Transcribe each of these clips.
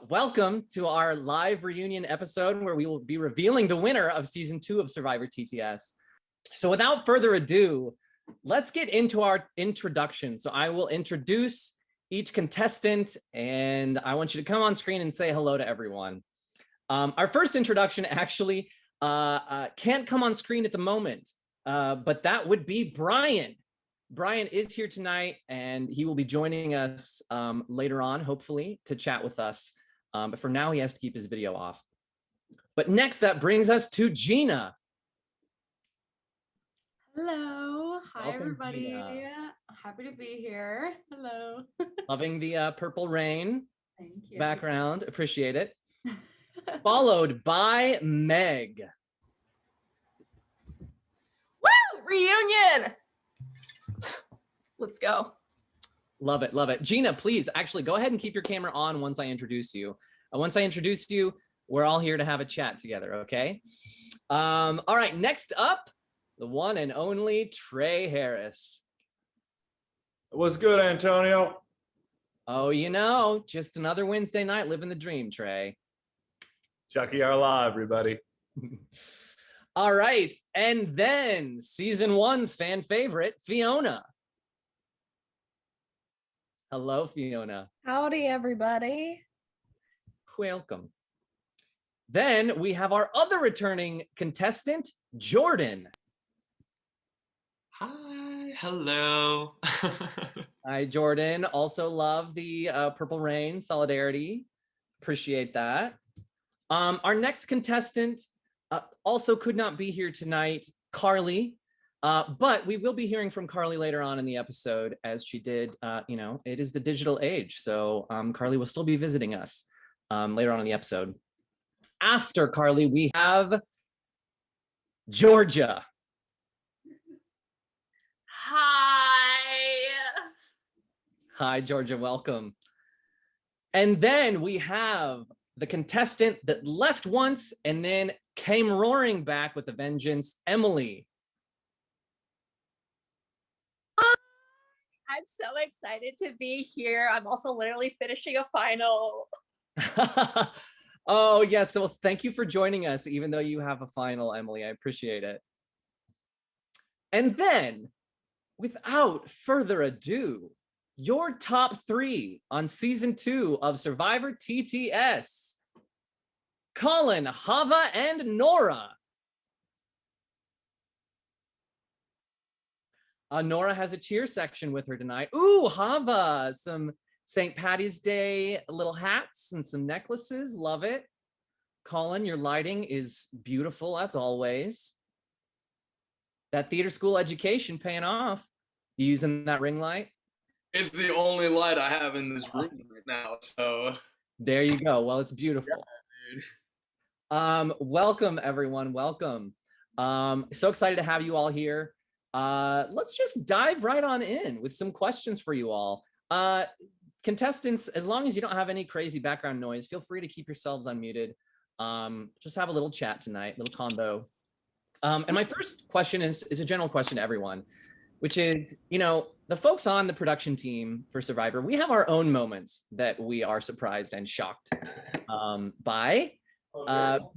Welcome to our live reunion episode where we will be revealing the winner of season 2 of Survivor TTS. So without further ado, let's get into our introduction. So I will introduce each contestant and I want you to come on screen and say hello to everyone. Our first introduction actually can't come on screen at the moment, but that would be Brian. Brian is here tonight and he will be joining us later on, hopefully, to chat with us. But for now, he has to keep his video off. But next, that brings us to Gina. Hello. Hi, Welcome, everybody. Gina. Happy to be here. Hello. Loving the Purple Rain Thank you. background. Appreciate it. Followed by Meg. Woo! Reunion! Let's go. Love it, love it. Gina, please, actually, go ahead and keep your camera on once I introduce you. Once I introduce you, we're all here to have a chat together, okay? All right, next up, the one and only Trey Harris. What's good, Antonio? Oh, you know, just another Wednesday night living the dream, Trey. Chucky are live, everybody. All right, and then season 1's fan favorite, Fiona. Hello, Fiona. Howdy, everybody. Welcome. Then we have our other returning contestant, Jordan. Hi, hello. Hi, Jordan. Also love the Purple Rain solidarity. Appreciate that. Our next contestant also could not be here tonight, Carlie. But we will be hearing from Carlie later on in the episode, as she did, you know, it is the digital age. So Carlie will still be visiting us later on in the episode. After Carlie, we have Georgia. Hi. Hi, Georgia, welcome. And then we have the contestant that left once and then came roaring back with a vengeance, Emily. I'm so excited to be here. I'm also literally finishing a final. Oh, yes. So thank you for joining us, even though you have a final, Emily. I appreciate it. And then, without further ado, your top 3 on season 2 of Survivor TTS. Colin, Chava, and Nora. Nora has a cheer section with her tonight. Ooh, Chava, some St. Patty's Day little hats and some necklaces. Love it. Colin, your lighting is beautiful as always. That theater school education paying off. You using that ring light? It's the only light I have in this room right now, so. There you go. Well, it's beautiful. Yeah, dude. Welcome, everyone. Welcome. So excited to have you all here. Let's just dive right on in with some questions for you all. Contestants, as long as you don't have any crazy background noise, feel free to keep yourselves unmuted. Just have a little chat tonight, little combo. And my first question is a general question to everyone, which is, you know, the folks on the production team for Survivor, we have our own moments that we are surprised and shocked by.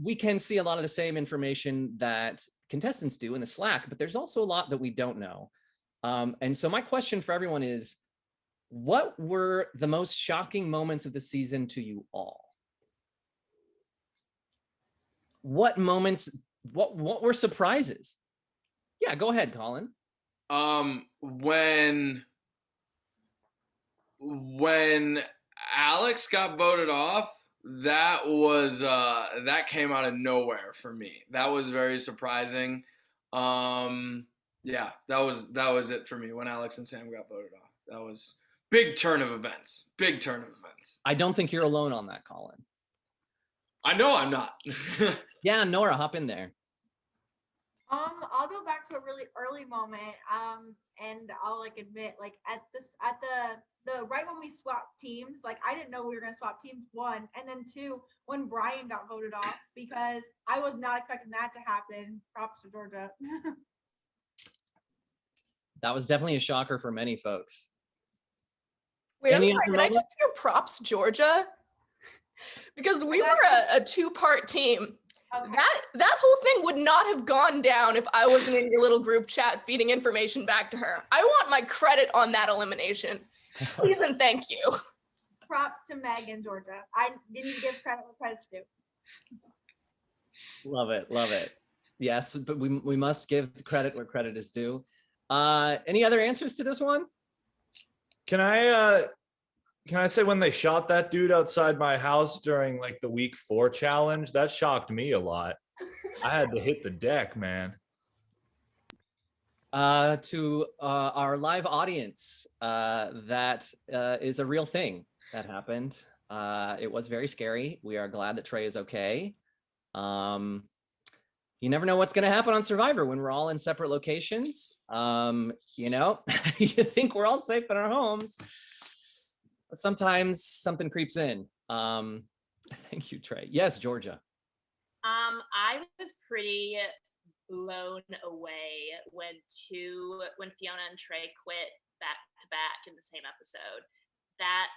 We can see a lot of the same information that contestants do in the Slack, but there's also a lot that we don't know. And so my question for everyone is, what were the most shocking moments of the season to you all? What moments, what were surprises? Yeah, go ahead, Colin. When Alex got voted off, that was that came out of nowhere for me. That was very surprising. Yeah, that was it for me when Alex and Sam got voted off. That was big turn of events. Big turn of events. I don't think you're alone on that, Colin. I know I'm not. Yeah, Nora, hop in there. I'll go back to a really early moment. And I'll admit, at the right when we swapped teams, I didn't know we were gonna swap teams, 1, and then 2, when Brian got voted off, because I was not expecting that to happen. Props to Georgia. That was definitely a shocker for many folks. Wait, I'm Any sorry, other did I moment? just hear props, Georgia? because we were a two-part team. Okay. That whole thing would not have gone down if I wasn't in your little group chat feeding information back to her. I want my credit on that elimination. Please and thank you. Props to Meg and Georgia. I didn't give credit where credit's due. Love it, love it. Yes, but we must give credit where credit is due. Any other answers to this one? Can I say when they shot that dude outside my house during like the week 4 challenge, that shocked me a lot. I had to hit the deck, man. To our live audience, that is a real thing that happened. It was very scary. We are glad that Trey is okay. You never know what's going to happen on Survivor when we're all in separate locations. You know, you think we're all safe in our homes, but sometimes something creeps in. Thank you, Trey. Yes, Georgia. I was pretty blown away when Fiona and Trey quit back to back in the same episode. That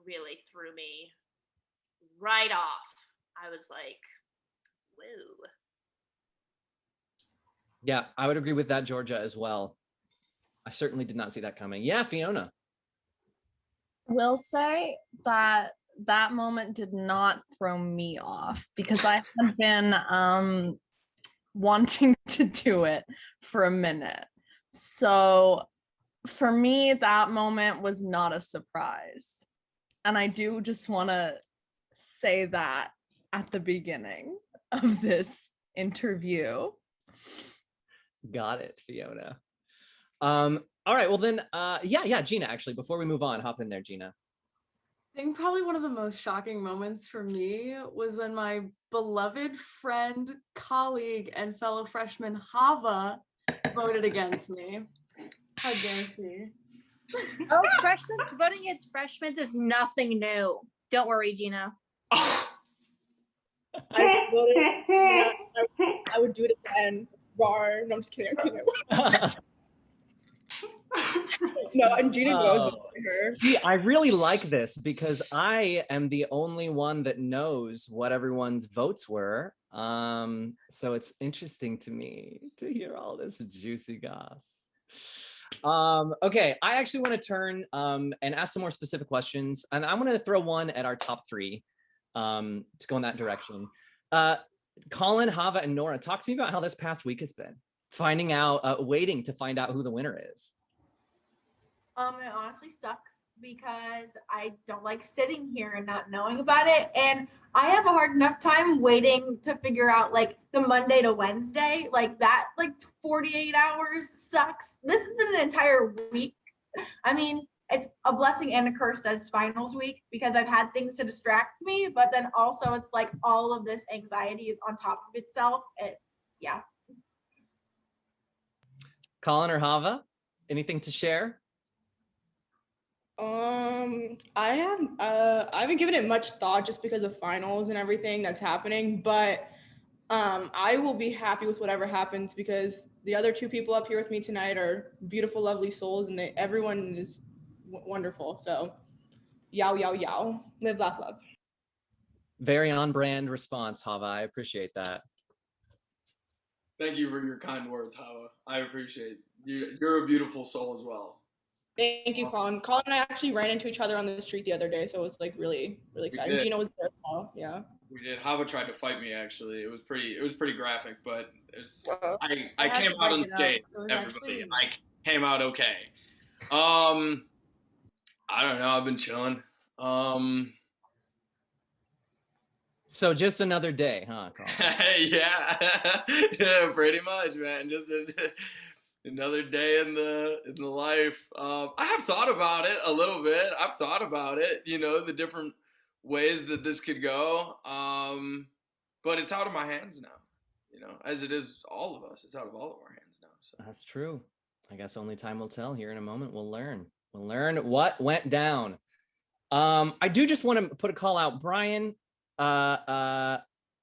really threw me right off. I was like, whoa. Yeah, I would agree with that, Georgia, as well. I certainly did not see that coming. Yeah, Fiona. Will say that that moment did not throw me off because I had been wanting to do it for a minute. So for me, that moment was not a surprise. And I do just want to say that at the beginning of this interview. Got it, Fiona. All right, well then, yeah, Gina, actually, before we move on, hop in there, Gina. I think probably one of the most shocking moments for me was when my beloved friend, colleague, and fellow freshman Chava voted against me. Against me. Oh, freshmen voting against freshmen is nothing new. Don't worry, Gina. I would do it again. Rar. No, I'm just kidding. No, and Gina knows her. See, I really like this because I am the only one that knows what everyone's votes were. So it's interesting to me to hear all this juicy goss. Okay, I actually want to turn and ask some more specific questions, and I'm going to throw one at our top 3 to go in that direction. Colin, Chava, and Nora, talk to me about how this past week has been. Waiting to find out who the winner is. It honestly sucks because I don't like sitting here and not knowing about it. And I have a hard enough time waiting to figure out like the Monday to Wednesday, like that, like 48 hours sucks. This has been an entire week. I mean, it's a blessing and a curse that it's finals week because I've had things to distract me, but then also it's like all of this anxiety is on top of itself. Yeah. Colin or Chava, anything to share? I haven't given it much thought just because of finals and everything that's happening, but I will be happy with whatever happens because the other 2 people up here with me tonight are beautiful, lovely souls, and everyone is wonderful. So, yow, yow, yow. Live, laugh, love. Very on-brand response, Chava. I appreciate that. Thank you for your kind words, Chava. I appreciate you. You're a beautiful soul as well. Thank you, Colin. Colin and I actually ran into each other on the street the other day, so it was like really, really exciting. Gina was there as well. Yeah. We did. Chava tried to fight me. Actually, it was pretty graphic, but I came out unscathed. Everybody, and I came out okay. I don't know. I've been chilling. So just another day, huh, Colin? yeah, pretty much, man. Just another day in the life. I have thought about it a little bit. I've thought about it, you know, the different ways that this could go. But it's out of my hands now, you know, as it is all of us. It's out of all of our hands now. So. That's true. I guess only time will tell. Here in a moment, we'll learn. We'll learn what went down. I do just want to put a call out, Brian.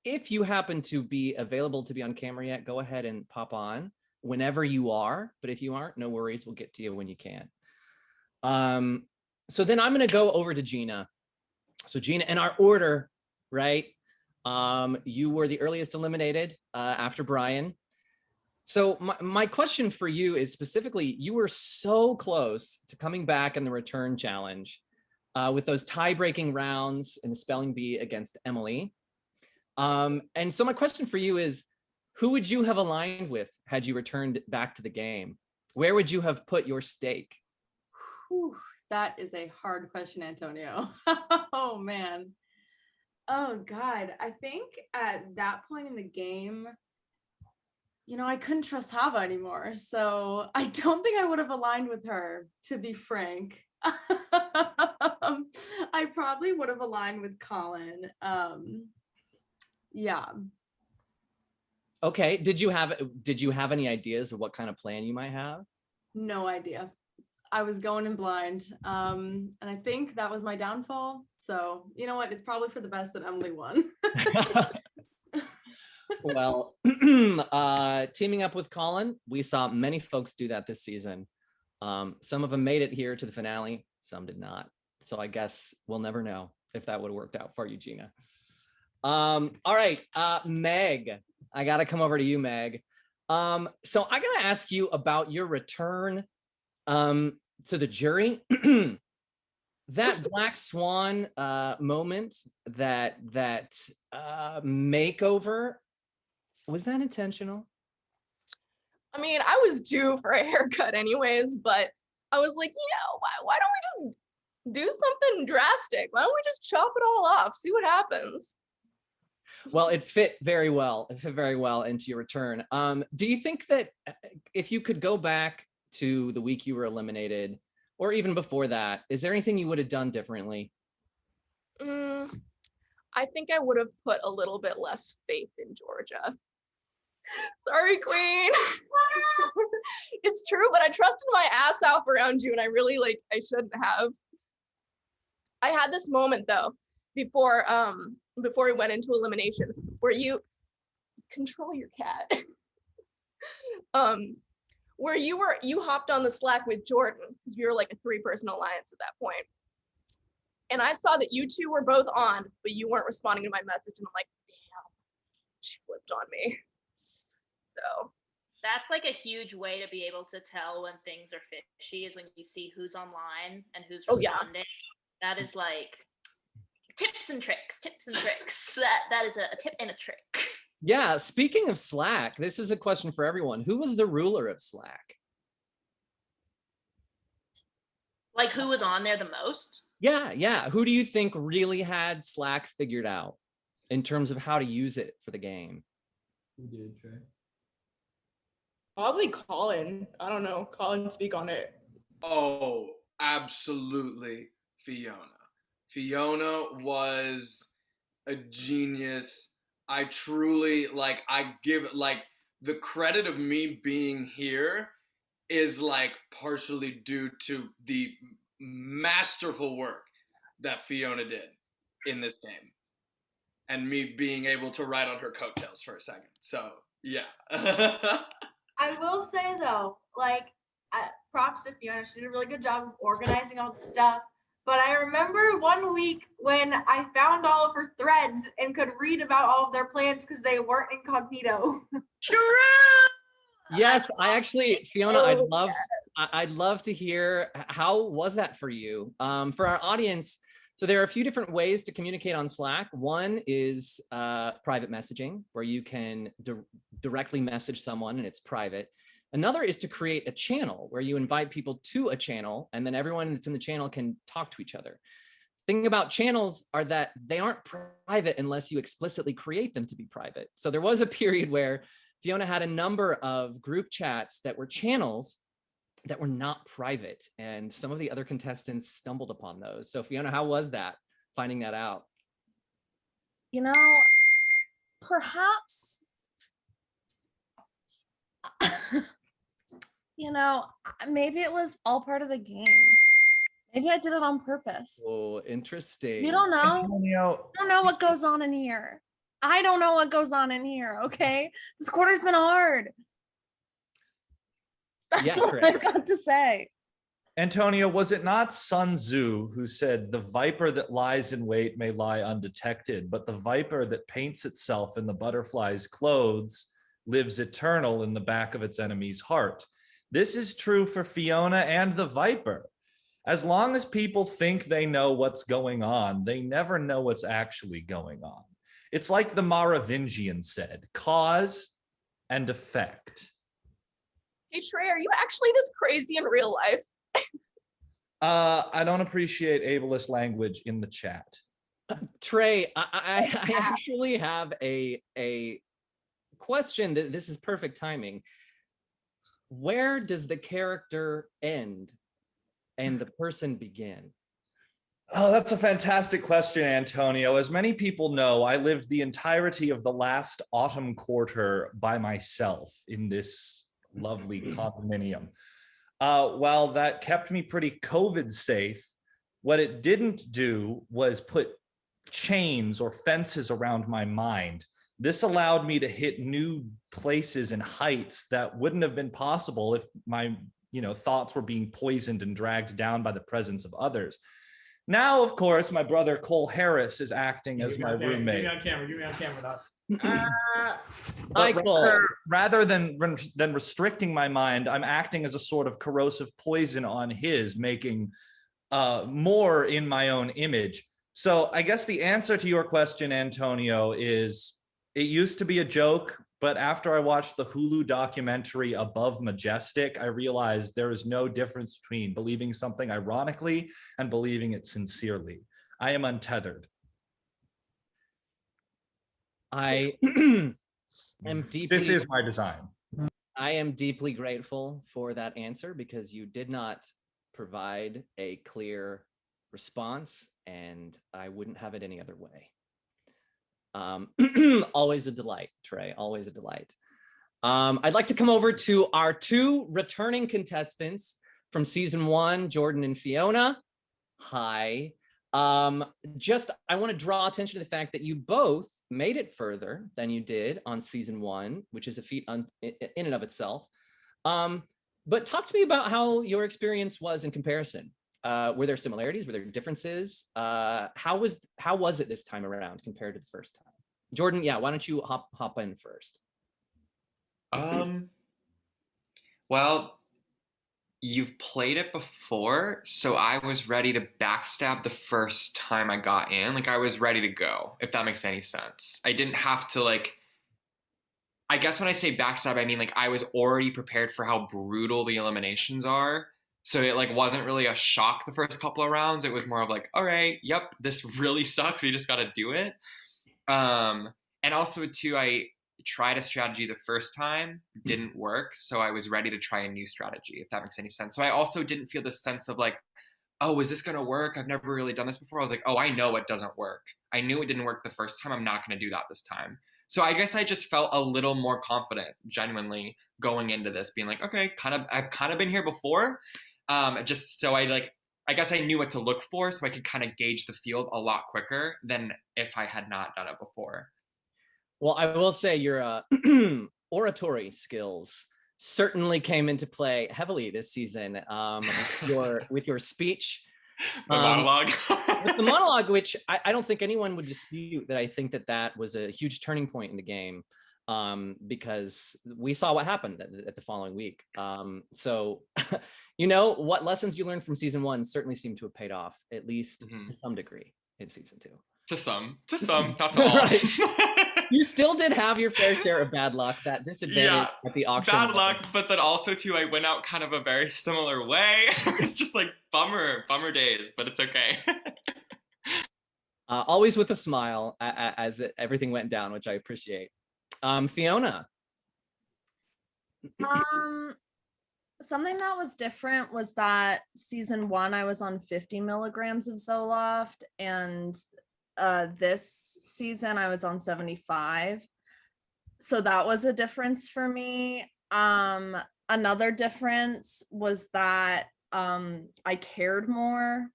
If you happen to be available to be on camera yet, go ahead and pop on whenever you are. But if you aren't, no worries. We'll get to you when you can. So then I'm going to go over to Gina. So Gina, in our order, right? You were the earliest eliminated after Brian. So my question for you is specifically, you were so close to coming back in the return challenge with those tie-breaking rounds in the spelling bee against Emily. And so my question for you is, who would you have aligned with had you returned back to the game? Where would you have put your stake? Whew, that is a hard question, Antonio. Oh, man. Oh, God. I think at that point in the game, you know, I couldn't trust Chava anymore. So I don't think I would have aligned with her, to be frank. I probably would have aligned with Colin. Yeah. Okay. Did you have any ideas of what kind of plan you might have? No idea. I was going in blind. And I think that was my downfall. So you know what? It's probably for the best that Emily won. Well, teaming up with Colin, we saw many folks do that this season. Some of them made it here to the finale, some did not. So I guess we'll never know if that would have worked out for you, Gina. All right, Meg, I gotta come over to you, Meg. So I gotta ask you about your return to the jury. That Black Swan moment, that makeover, was that intentional? I mean, I was due for a haircut anyways, but I was like, why don't we just do something drastic? Why don't we just chop it all off, see what happens? Well, it fit very well. It fit very well into your return. Do you think that if you could go back to the week you were eliminated, or even before that, is there anything you would have done differently? I think I would have put a little bit less faith in Georgia. Sorry, Queen. It's true, but I trusted my ass off around you, and I really I shouldn't have. I had this moment though before we went into elimination where you control your cat. Where you hopped on the Slack with Jordan because we were like a 3-person alliance at that point. And I saw that you two were both on, but you weren't responding to my message, and I'm like, damn, she flipped on me. So that's like a huge way to be able to tell when things are fishy, is when you see who's online and who's responding. Yeah. That is like tips and tricks. That is a tip and a trick. Yeah, speaking of Slack, this is a question for everyone. Who was the ruler of Slack? Like, who was on there the most? Yeah. Who do you think really had Slack figured out in terms of how to use it for the game? Who did, Trey? Probably Colin. I don't know. Colin, speak on it. Oh, absolutely, Fiona. Fiona was a genius. I truly, I give, the credit of me being here is, partially due to the masterful work that Fiona did in this game. And me being able to ride on her coattails for a second. So, yeah. I will say though, props to Fiona. She did a really good job of organizing all the stuff. But I remember one week when I found all of her threads and could read about all of their plans because they weren't incognito. Yes, I actually, Fiona, I'd love to hear, how was that for you? For our audience, so there are a few different ways to communicate on Slack. One is private messaging, where you can directly message someone and it's private. Another is to create a channel where you invite people to a channel, and then everyone that's in the channel can talk to each other. The thing about channels are that they aren't private unless you explicitly create them to be private. So there was a period where Fiona had a number of group chats that were channels that were not private, and some of the other contestants stumbled upon those. So Fiona, how was that, finding that out? You know, perhaps, maybe it was all part of the game. Maybe I did it on purpose. Oh, interesting. You don't know. You don't know what goes on in here. I don't know what goes on in here, okay? This quarter's been hard. That's what I've got to say. Antonio, was it not Sun Tzu who said, the viper that lies in wait may lie undetected, but the viper that paints itself in the butterfly's clothes lives eternal in the back of its enemy's heart? This is true for Fiona and the viper. As long as people think they know what's going on, they never know what's actually going on. It's like the Merovingian said, cause and effect. Hey Trey, are you actually this crazy in real life? I don't appreciate ableist language in the chat. Trey, I actually have a question. This is perfect timing. Where does the character end and the person begin? Oh, that's a fantastic question, Antonio. As many people know, I lived the entirety of the last autumn quarter by myself in this lovely condominium. While that kept me pretty COVID safe, what it didn't do was put chains or fences around my mind. This allowed me to hit new places and heights that wouldn't have been possible if my, thoughts were being poisoned and dragged down by the presence of others. Now, of course, my brother Cole Harris is acting as my roommate. Give me on camera, Rather than restricting my mind, I'm acting as a sort of corrosive poison on his, making more in my own image. So I guess the answer to your question, Antonio, is it used to be a joke, but after I watched the Hulu documentary Above Majestic, I realized there is no difference between believing something ironically and believing it sincerely. I am untethered. I am deeply. This is my design. I am deeply grateful for that answer because you did not provide a clear response, and I wouldn't have it any other way. Always a delight, Trey. Always a delight. I'd like to come over to our two returning contestants from season 1, Jordan and Fiona. Hi. I want to draw attention to the fact that you both made it further than you did on season 1, which is a feat in and of itself. But talk to me about how your experience was in comparison. Were there similarities? Were there differences? How was it this time around compared to the first time? Jordan, yeah, why don't you hop in first? Well, you've played it before, so I was ready to backstab the first time I got in. Like, I was ready to go, if that makes any sense. I didn't have to, I guess when I say backstab, I mean, I was already prepared for how brutal the eliminations are. So it, wasn't really a shock the first couple of rounds. It was more of all right, yep, this really sucks. We just got to do it. And also, too, I tried a strategy the first time, didn't work, so I was ready to try a new strategy, if that makes any sense. So I also didn't feel the sense of oh, is this gonna work? I've never really done this before. I was oh, I know it doesn't work. I knew it didn't work the first time. I'm not gonna do that this time. So I guess I just felt a little more confident, genuinely, going into this, being okay, I've kind of been here before. Just so I guess I knew what to look for, so I could kind of gauge the field a lot quicker than if I had not done it before. Well, I will say your oratory skills certainly came into play heavily this season. With your speach, the monologue, with the monologue, which I don't think anyone would dispute that. I think that was a huge turning point in the game, because we saw what happened at the following week. So, what lessons you learned from season 1 certainly seem to have paid off, at least to some degree, in season 2. To some, not to all. Right. You still did have your fair share of bad luck, that disadvantage at the auction. Bad luck, but then also too, I went out kind of a very similar way. It's just bummer days, but it's okay. Always with a smile as everything went down, which I appreciate. Fiona. Something that was different was that season 1 I was on 50 milligrams of Zoloft, and this season I was on 75. So that was a difference for me. Another difference was that I cared more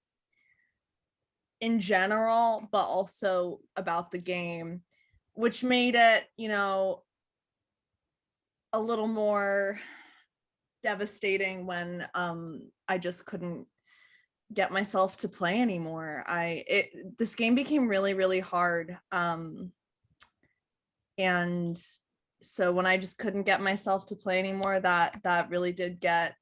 in general, but also about the game, which made it, a little more devastating when I just couldn't get myself to play anymore. This game became really, really hard. And so when I just couldn't get myself to play anymore, that really did get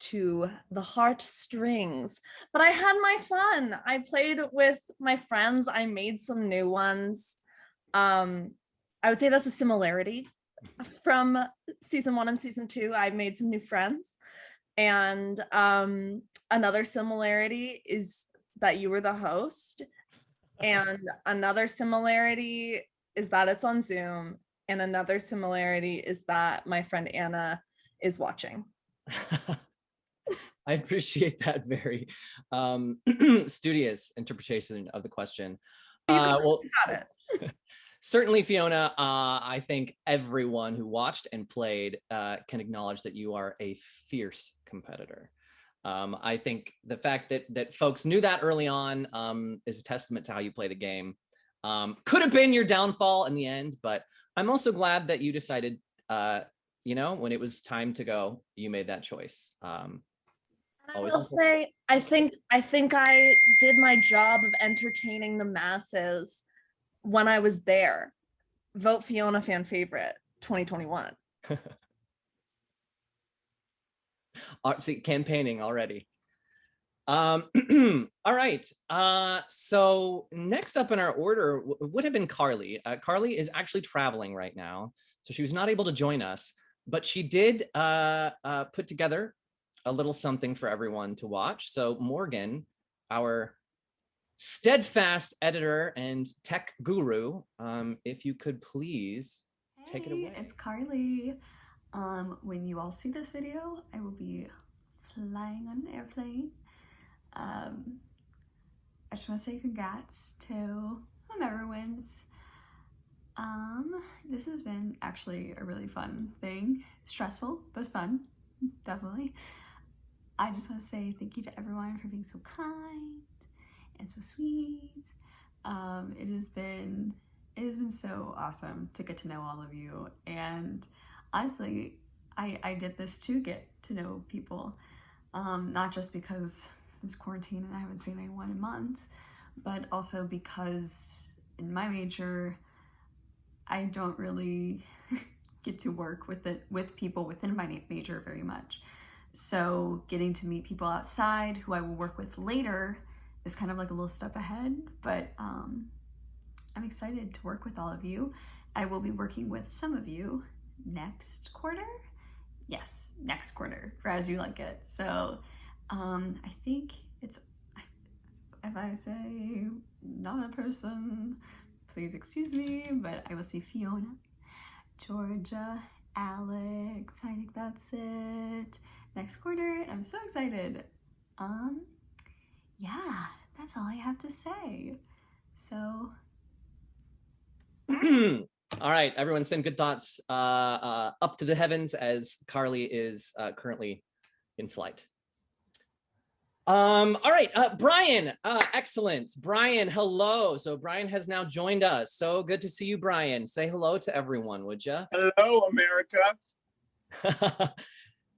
to the heartstrings. But I had my fun. I played with my friends. I made some new ones. I would say that's a similarity from season 1 and season 2. I made some new friends. And another similarity is that you were the host. And another similarity is that it's on Zoom. And another similarity is that my friend Anna is watching. I appreciate that very studious interpretation of the question. Well, certainly, Fiona, I think everyone who watched and played can acknowledge that you are a fierce competitor. I think the fact that folks knew that early on is a testament to how you play the game. Could have been your downfall in the end, but I'm also glad that you decided, when it was time to go, you made that choice. I will say, I think I did my job of entertaining the masses when I was there. Vote Fiona fan favorite 2021. See, campaigning already. All right. So next up in our order would have been Carlie. Carlie is actually traveling right now, so she was not able to join us, but she did put together a little something for everyone to watch. So Morgan, our steadfast editor and tech guru, if you could please take it away. It's Carlie. When you all see this video, I will be flying on an airplane. I just want to say congrats to whomever wins. This has been actually a really fun thing. Stressful, but fun, definitely. I just want to say thank you to everyone for being so kind and so sweet. It has been so awesome to get to know all of you, and honestly, I did this to get to know people, not just because it's quarantine and I haven't seen anyone in months, but also because in my major, I don't really get to work with people within my major very much. So getting to meet people outside who I will work with later is kind of like a little step ahead, but I'm excited to work with all of you. I will be working with some of you next quarter. Yes, next quarter, for As You Like It. So I think it's, if I say not a person, please excuse me, but I will see Fiona, Georgia, Alex, I think that's it. Next quarter, I'm so excited. Yeah, that's all I have to say. So. All right, everyone send good thoughts up to the heavens as Carlie is currently in flight. All right, Brian, excellent. Brian, hello. So Brian has now joined us. So good to see you, Brian. Say hello to everyone, would you? Hello, America.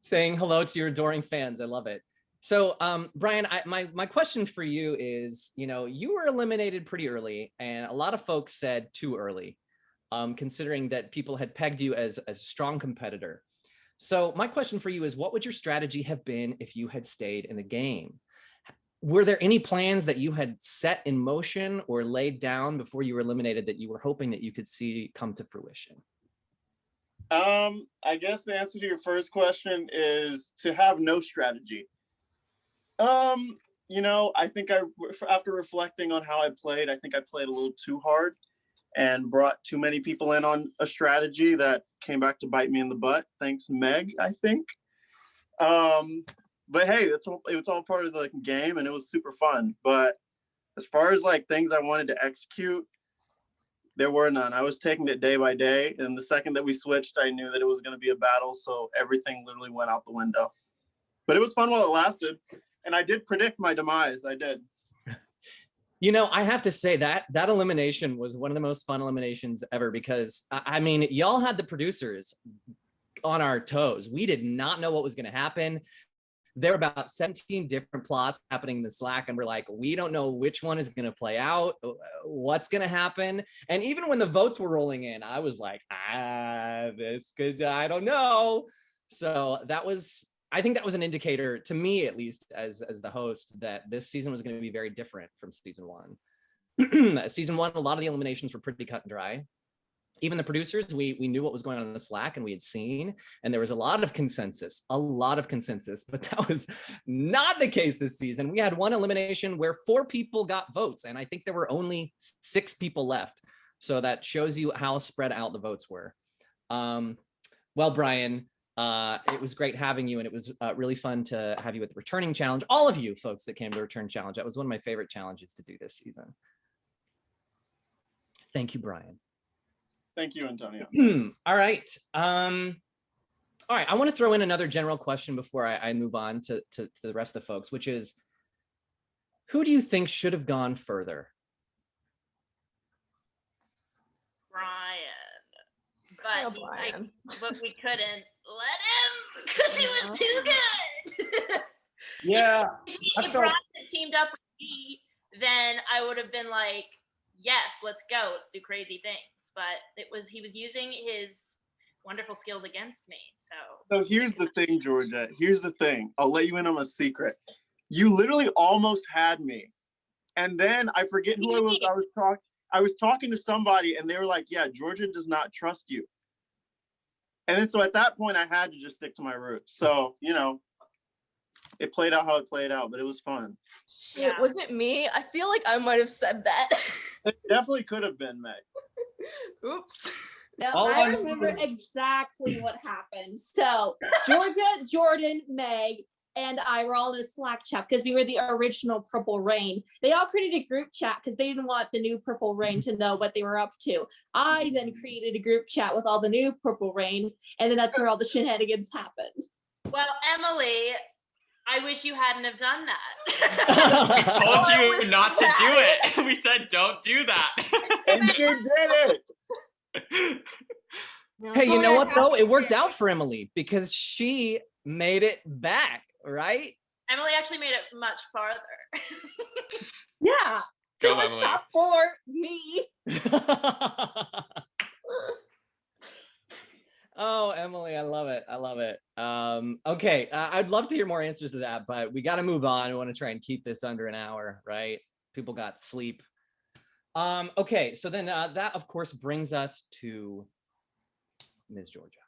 Saying hello to your adoring fans. I love it. So Brian, my question for you is, you were eliminated pretty early, and a lot of folks said too early, considering that people had pegged you as a strong competitor. So my question for you is, what would your strategy have been if you had stayed in the game? Were there any plans that you had set in motion or laid down before you were eliminated that you were hoping that you could see come to fruition? I guess the answer to your first question is to have no strategy. I think after reflecting on how I played, I think I played a little too hard and brought too many people in on a strategy that came back to bite me in the butt. Thanks, Meg, I think. But hey, it was all part of the game, and it was super fun. But as far as things I wanted to execute, there were none. I was taking it day by day, and the second that we switched, I knew that it was going to be a battle, so everything literally went out the window. But it was fun while it lasted, and I did predict my demise. I did. I have to say that elimination was one of the most fun eliminations ever, because I mean, y'all had the producers on our toes. We did not know what was going to happen. There were about 17 different plots happening in the Slack, and we're like, we don't know which one is going to play out, what's going to happen. And even when the votes were rolling in, I was like, this could, I don't know. So I think that was an indicator, to me at least, as the host, that this season was going to be very different from season one. Season one, a lot of the eliminations were pretty cut and dry. Even the producers, we knew what was going on in the Slack, and we had seen, and there was a lot of consensus, but that was not the case this season. We had one elimination where 4 people got votes, and I think there were only 6 people left. So that shows you how spread out the votes were. Well, Brian, it was great having you, and it was really fun to have you at the returning challenge. All of you folks that came to the return challenge, that was one of my favorite challenges to do this season. Thank you, Brian. Thank you, Antonio. All right. All right. I want to throw in another general question before I move on to the rest of the folks, which is, who do you think should have gone further? Brian. But we couldn't let him because he was too good. Yeah. If Brian had teamed up with me, then I would have been like, yes, let's go. Let's do crazy things. But he was using his wonderful skills against me. So here's the thing, Georgia. Here's the thing. I'll let you in on a secret. You literally almost had me. And then I forget who it was. I was talking to somebody, and they were like, yeah, Georgia does not trust you. And then so at that point, I had to just stick to my roots. So, it played out how it played out, but it was fun. Shit, was it me? I feel like I might have said that. It definitely could have been Meg. Oops. No, I remember exactly what happened. So Georgia, Jordan, Meg, and I were all in a Slack chat because we were the original Purple Rain. They all created a group chat because they didn't want the new Purple Rain to know what they were up to. I then created a group chat with all the new Purple Rain, and then that's where all the shenanigans happened. Well, Emily, I wish you hadn't have done that. We told you not to do it. We said, don't do that. And you did it. Hey, you know what though? It worked out for Emily because she made it back, right? Emily actually made it much farther. Yeah. Go, it was Emily. top 4, me. Oh, Emily, I love it. I love it. Okay, I'd love to hear more answers to that, but we got to move on. We want to try and keep this under an hour, right? People got sleep. Okay, so then that, of course, brings us to Ms. Georgia.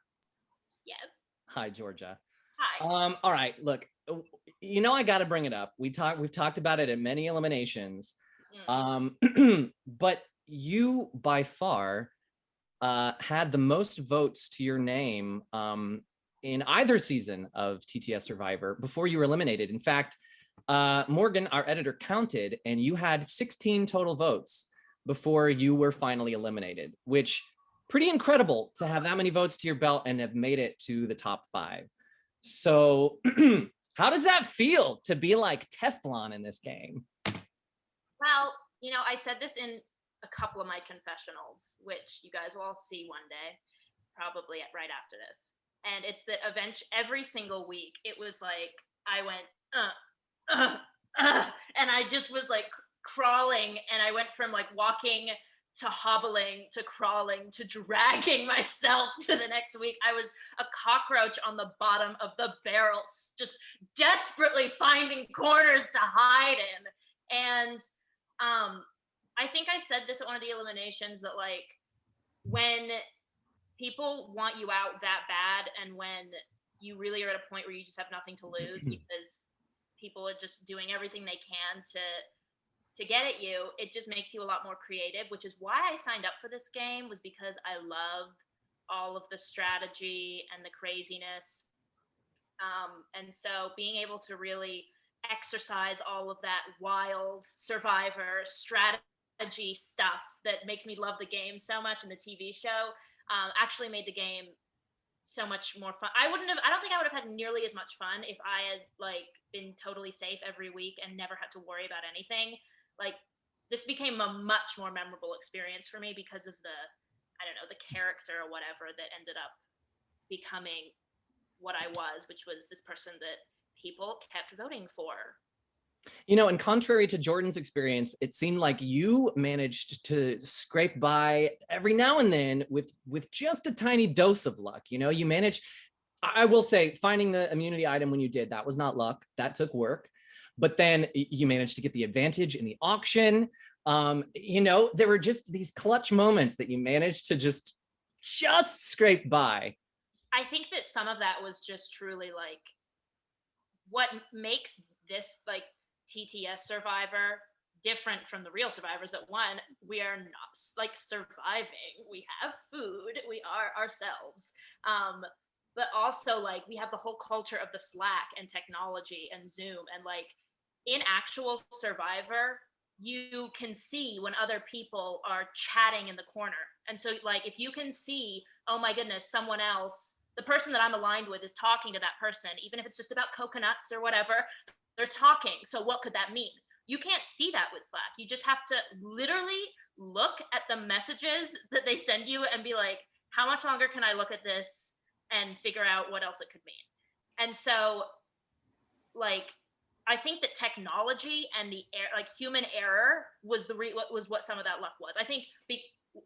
Yes. Hi, Georgia. Hi. All right, look, I got to bring it up. We've talked about it in many eliminations, but you by far had the most votes to your name in either season of TTS Survivor before you were eliminated. In fact, Morgan, our editor, counted, and you had 16 total votes before you were finally eliminated, which pretty incredible to have that many votes to your belt and have made it to the top 5. So how does that feel to be like Teflon in this game? Well, I said this in a couple of my confessionals, which you guys will all see one day, probably right after this. And it's that every single week, it was like, I went, and I just was like crawling, and I went from like walking to hobbling to crawling to dragging myself to the next week. I was a cockroach on the bottom of the barrels, just desperately finding corners to hide in. And I think I said this at one of the eliminations that like when people want you out that bad and when you really are at a point where you just have nothing to lose because people are just doing everything they can to get at you, it just makes you a lot more creative, which is why I signed up for this game, was because I love all of the strategy and the craziness. And so being able to really exercise all of that wild Survivor strategy stuff that makes me love the game so much in the TV show actually made the game so much more fun. I don't think I would have had nearly as much fun if I had like been totally safe every week and never had to worry about anything. Like this became a much more memorable experience for me because of the character or whatever that ended up becoming what I was, which was this person that people kept voting for. You know, and contrary to Jordan's experience, it seemed like you managed to scrape by every now and then with just a tiny dose of luck. You know, you managed, I will say, finding the immunity item when you did, that was not luck. That took work. But then you managed to get the advantage in the auction. You know, there were just these clutch moments that you managed to just scrape by. I think that some of that was just truly like what makes this like TTS Survivor different from the real survivors. That one, we are not like surviving. We have food. We are ourselves. But also like we have the whole culture of the Slack and technology and Zoom, and like in actual Survivor, you can see when other people are chatting in the corner. And so like if you can see, oh my goodness, someone else, the person that I'm aligned with is talking to that person, even if it's just about coconuts or whatever, they're talking. So what could that mean? You can't see that with Slack. You just have to literally look at the messages that they send you and be like, how much longer can I look at this and figure out what else it could mean? And so like, I think that technology and the like human error was what some of that luck was. I think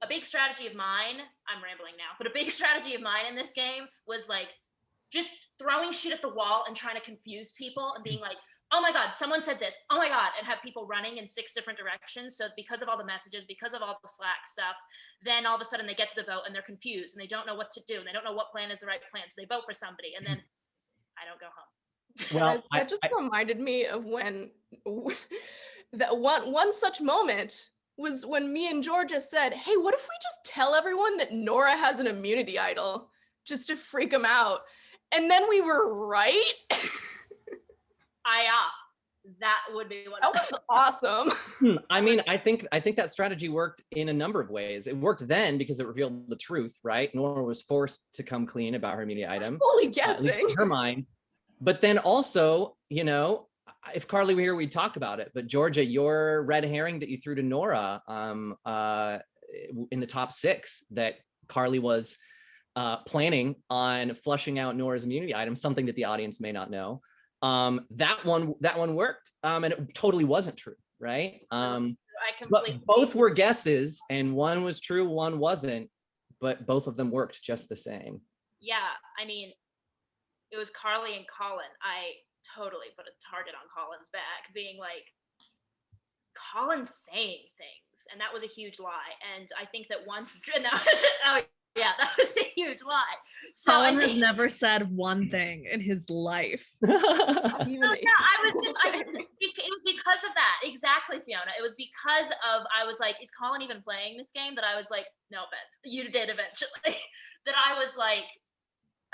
a big strategy of mine, I'm rambling now, but a big strategy of mine in this game was like just throwing shit at the wall and trying to confuse people and being like, oh my God, someone said this, oh my God, and have people running in 6 different directions. So because of all the messages, because of all the Slack stuff, then all of a sudden they get to the vote and they're confused and they don't know what to do and they don't know what plan is the right plan. So they vote for somebody and then I don't go home. Well, that just reminded me of when that one such moment was when me and Georgia said, hey, what if we just tell everyone that Nora has an immunity idol just to freak them out? And then we were right. That would be one. That was awesome. I mean, I think that strategy worked in a number of ways. It worked then because it revealed the truth, right? Nora was forced to come clean about her immunity item. Fully guessing. In her mind. But then also, you know, if Carlie were here, we'd talk about it. But Georgia, your red herring that you threw to Nora in the top 6, that Carlie was planning on flushing out Nora's immunity item, something that the audience may not know. That one worked, and it totally wasn't true, right? But both were guesses, and one was true, one wasn't. But both of them worked just the same. Yeah, I mean, it was Carlie and Colin. I totally put a target on Colin's back, being like, Colin's saying things, and that was a huge lie. And I think that once, that was a huge lie. So Colin has never said one thing in his life. It was because of that. Exactly, Fiona. It was because of, I was like, is Colin even playing this game? That I was like, no offense, you did eventually. That I was like,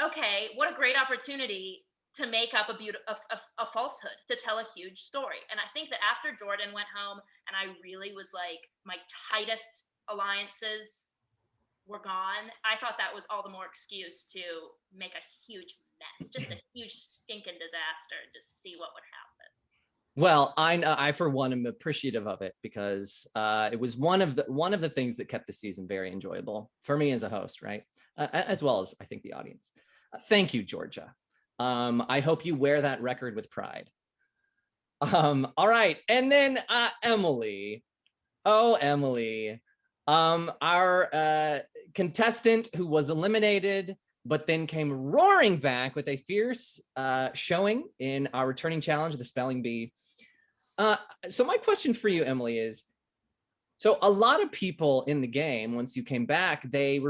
okay, what a great opportunity to make up a falsehood, to tell a huge story. And I think that after Jordan went home and I really was like, my tightest alliances were gone, I thought that was all the more excuse to make a huge mess, just a huge stinking disaster, and just see what would happen. Well, I for one am appreciative of it because it was one of the things that kept the season very enjoyable for me as a host, right? As well as I think the audience. Thank you, Georgia. I hope you wear that record with pride. All right, and then Emily. Oh, Emily. Our contestant who was eliminated, but then came roaring back with a fierce showing in our returning challenge, the spelling bee. So my question for you, Emily, is, so a lot of people in the game, once you came back, they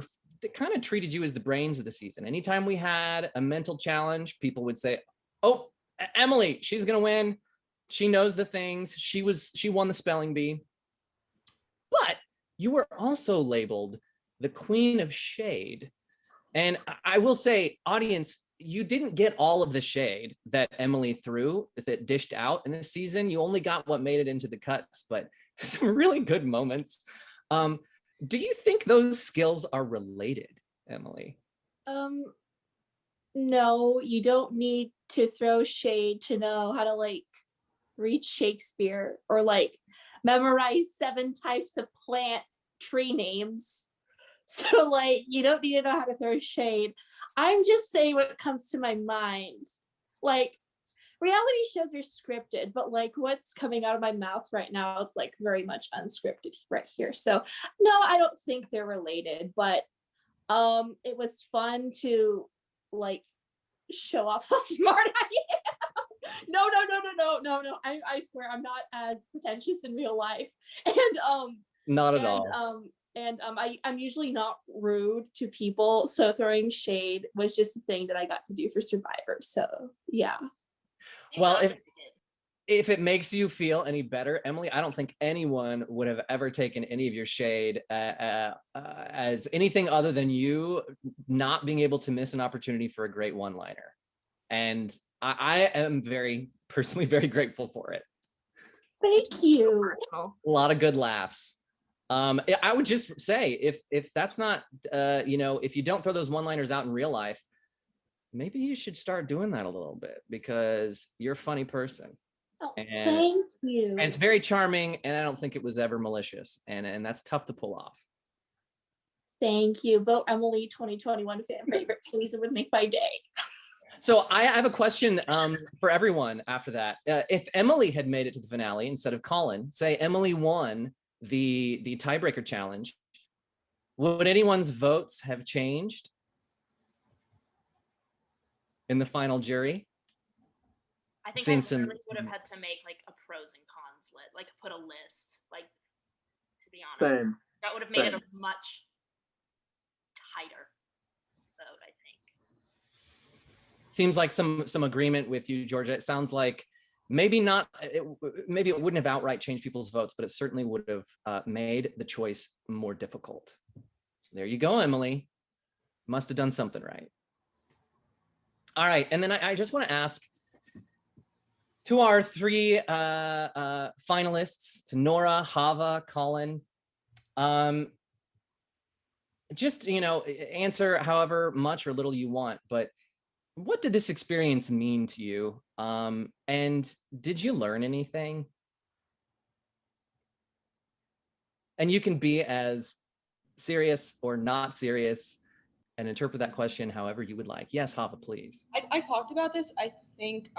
kind of treated you as the brains of the season. Anytime we had a mental challenge, people would say, oh, Emily, she's gonna win. She knows the things. She won the spelling bee. But you were also labeled the Queen of Shade. And I will say, audience, you didn't get all of the shade that Emily threw, that dished out in this season. You only got what made it into the cuts, but some really good moments. Do you think those skills are related, Emily? No, you don't need to throw shade to know how to like read Shakespeare or like memorize 7 types of plant tree names. So like, you don't need to know how to throw shade. I'm just saying what comes to my mind. Like, reality shows are scripted, but like what's coming out of my mouth right now, it's like very much unscripted right here. So no, I don't think they're related, but it was fun to like show off how smart I am. No. I swear I'm not as pretentious in real life. And Not at all. I'm usually not rude to people, so throwing shade was just a thing that I got to do for Survivor. So yeah. Well, if it makes you feel any better, Emily, I don't think anyone would have ever taken any of your shade as anything other than you not being able to miss an opportunity for a great one-liner. And I am personally very grateful for it. Thank you. A lot of good laughs. I would just say if that's not, if you don't throw those one-liners out in real life, maybe you should start doing that a little bit because you're a funny person. Oh, and, thank you. And it's very charming, and I don't think it was ever malicious, and that's tough to pull off. Thank you. Vote Emily 2021 fan favorite, please. It would make my day. So I have a question for everyone after that. If Emily had made it to the finale instead of Colin, say Emily won the tiebreaker challenge, would anyone's votes have changed in the final jury? I think I literally would have had to make like a pros and cons list, like put a list, like, to be honest. Same. That would have made it a much tighter vote, I think. Seems like some agreement with you, Georgia. It sounds like maybe it wouldn't have outright changed people's votes, but it certainly would have made the choice more difficult. So there you go, Emily. Must have done something right. All right, and then I just want to ask to our three finalists, to Nora, Chava, Colin, just, answer however much or little you want, but what did this experience mean to you? And did you learn anything? And you can be as serious or not serious and interpret that question however you would like. Yes, Chava, please. I talked about this, I think,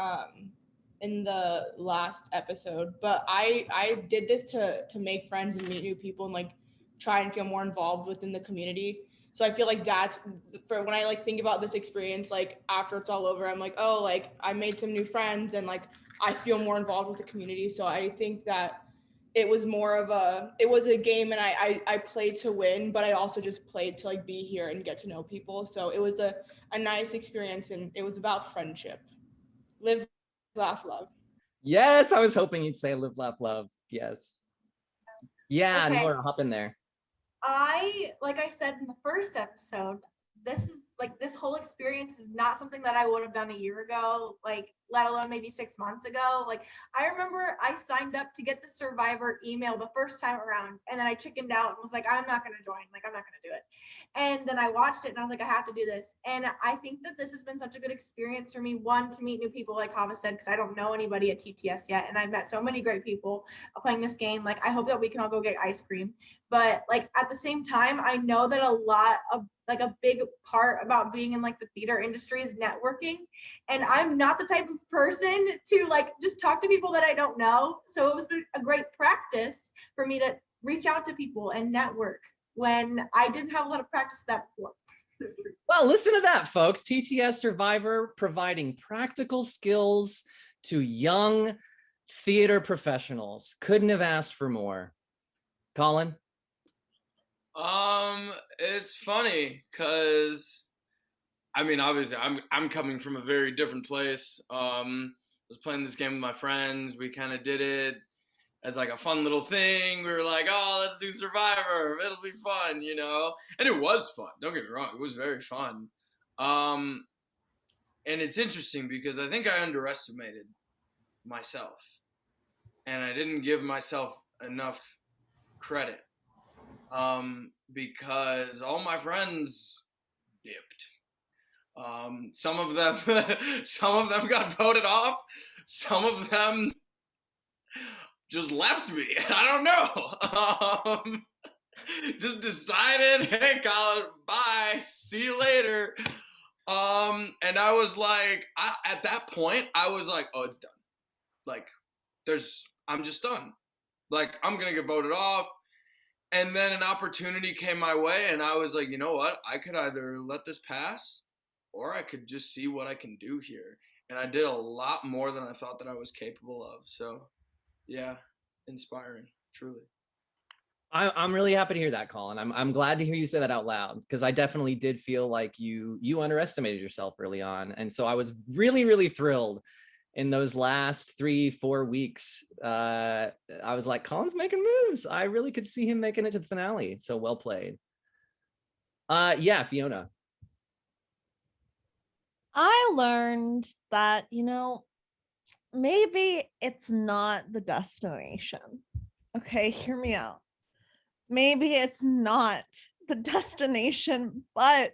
in the last episode, but I did this to make friends and meet new people and like try and feel more involved within the community. So I feel like that's for when I like think about this experience, like after it's all over, I'm like, oh, like I made some new friends and like I feel more involved with the community. So I think that it was more of it was a game and I played to win, but I also just played to like be here and get to know people. So it was a nice experience and it was about friendship. Live, laugh, love. Yes, I was hoping you'd say live, laugh, love. Yes. Yeah, Okay. Nora, hop in there. Like I said in the first episode, this whole experience is not something that I would have done a year ago, like let alone maybe 6 months ago. Like I remember I signed up to get the Survivor email the first time around, and then I chickened out and was like, I'm not going to join. Like, I'm not going to do it. And then I watched it and I was like, I have to do this. And I think that this has been such a good experience for me. One, to meet new people, like Chava said, because I don't know anybody at TTS yet. And I've met so many great people playing this game. Like, I hope that we can all go get ice cream. But like at the same time, I know that a big part about being in like the theater industry is networking. And I'm not the type of person to like just talk to people that I don't know. So it was a great practice for me to reach out to people and network when I didn't have a lot of practice with that before. Well, listen to that, folks. TTS Survivor providing practical skills to young theater professionals. Couldn't have asked for more. Colin? It's funny because I mean, obviously I'm coming from a very different place. I was playing this game with my friends. We kind of did it as like a fun little thing. We were like, oh, let's do Survivor. It'll be fun, you know? And it was fun. Don't get me wrong. It was very fun. And it's interesting because I think I underestimated myself. And I didn't give myself enough credit. Because all my friends dipped. Some of them got voted off. Some of them just left me. I don't know. just decided, hey, Colin, bye, see you later. And I was like, at that point, I was like, oh, it's done. Like, I'm just done. Like, I'm gonna get voted off. And then an opportunity came my way, and I was like, you know what? I could either let this pass, or I could just see what I can do here. And I did a lot more than I thought that I was capable of. So, yeah, inspiring, truly. I'm really happy to hear that, Colin. I'm glad to hear you say that out loud, because I definitely did feel like you underestimated yourself early on. And so I was really, really thrilled in those last 3-4 weeks. I was like, Colin's making moves. I really could see him making it to the finale. So well played. Yeah, Fiona. I learned that, maybe it's not the destination. Okay, hear me out. Maybe it's not the destination, but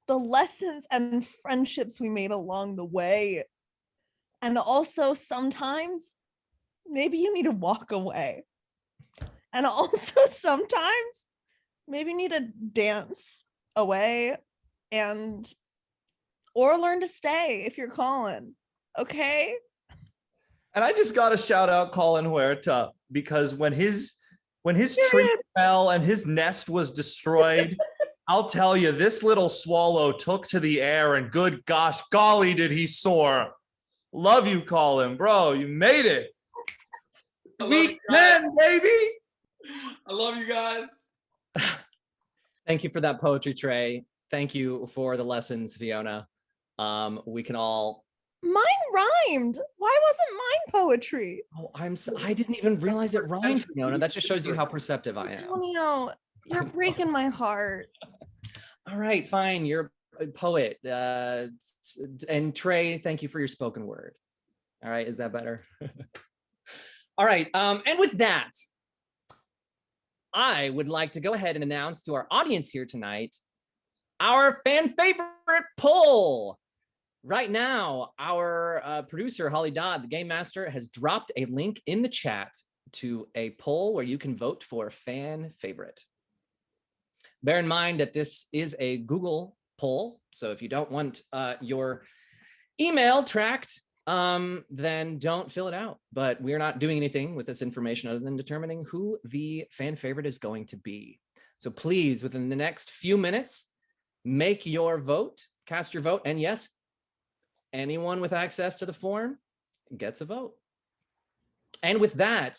the lessons and friendships we made along the way. And also sometimes maybe you need to walk away. And also sometimes maybe you need to dance away or learn to stay if you're Colin. Okay? And I just got to shout out Colin Huerta, because when his tree fell and his nest was destroyed, I'll tell you, this little swallow took to the air, and good gosh, golly, did he soar. Love you, Colin, bro. You made it. Week 10, baby. I love you guys. Thank you for that poetry, Trey. Thank you for the lessons, Fiona. We can all. Mine rhymed. Why wasn't mine poetry? Oh, I didn't even realize it rhymed, Fiona. That just shows you how perceptive I am. Antonio, you're breaking my heart. All right, fine. You're a poet. And Trey, thank you for your spoken word. All right, is that better? All right, and with that, I would like to go ahead and announce to our audience here tonight our fan favorite poll. Right now, our producer, Holly Dodd, the game master, has dropped a link in the chat to a poll where you can vote for fan favorite. Bear in mind that this is a Google poll, so if you don't want your email tracked, then don't fill it out. But we're not doing anything with this information other than determining who the fan favorite is going to be. So please, within the next few minutes, make your vote, cast your vote, and yes, anyone with access to the form gets a vote. And with that,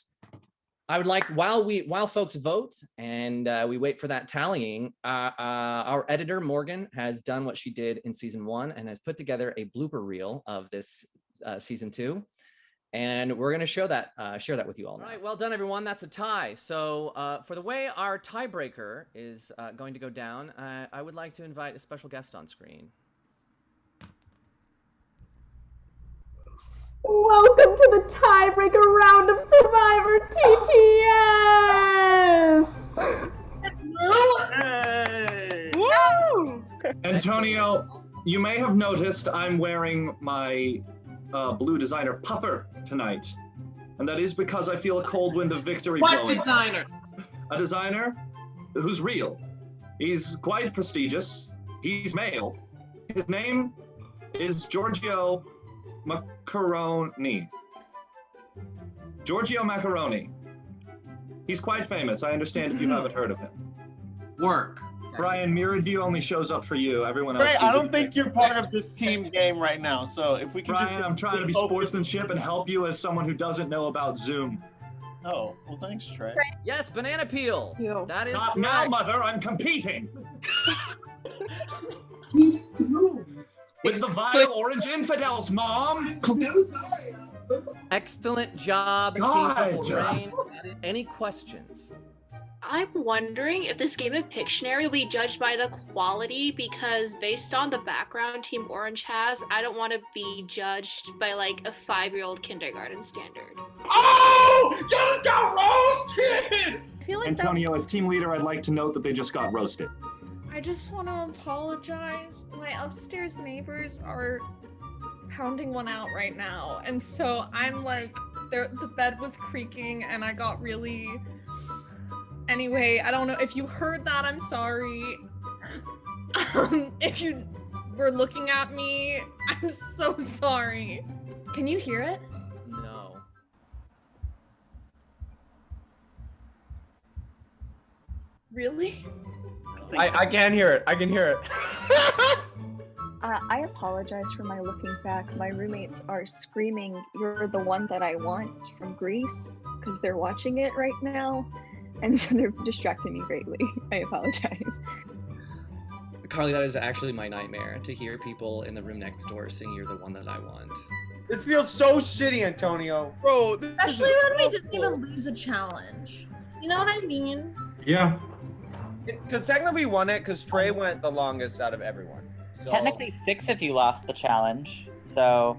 I would like, while folks vote and we wait for that tallying, our editor, Morgan, has done what she did in season 1 and has put together a blooper reel of this season 2. And we're going to share that with you all now. All right, well done, everyone. That's a tie. So for the way our tiebreaker is going to go down, I would like to invite a special guest on screen. Welcome to the tiebreaker round of Survivor TTS! Hey! Woo! Antonio, you may have noticed I'm wearing my blue designer puffer tonight. And that is because I feel a cold wind of victory blowing. What designer? A designer who's real. He's quite prestigious. He's male. His name is Giorgio Macaroni. Giorgio Macaroni. He's quite famous. I understand if you haven't heard of him. Work. Brian, mirrored view only shows up for you. Everyone else. Trey, I don't think you're part of this team game right now. So if we can Brian, I'm trying to be sportsmanship and help you as someone who doesn't know about Zoom. Oh, well, thanks, Trey. Yes, banana peel. That is Not correct. now, mother. I'm competing. With the vile orange infidels, Mom! Excellent job, God. Team Purple Rain. Any questions? I'm wondering if this game of Pictionary will be judged by the quality, because based on the background Team Orange has, I don't want to be judged by like a 5-year-old kindergarten standard. Oh! You just got roasted! I feel like Antonio, as team leader, I'd like to note that they just got roasted. I just want to apologize. My upstairs neighbors are pounding one out right now. And so I'm like, the bed was creaking and I got really Anyway, I don't know if you heard that. I'm sorry. If you were looking at me, I'm so sorry. Can you hear it? No. Really? I can hear it. I can hear it. I apologize for my looking back. My roommates are screaming, "You're the one that I want" from Greece, because they're watching it right now. And so they're distracting me greatly. I apologize. Carlie, that is actually my nightmare, to hear people in the room next door sing "You're the One That I Want." This feels so shitty, Antonio. Bro, especially when we didn't even lose a challenge. You know what I mean? Yeah. Because technically we won it because Trey went the longest out of everyone. So... Technically 6 if you lost the challenge, so,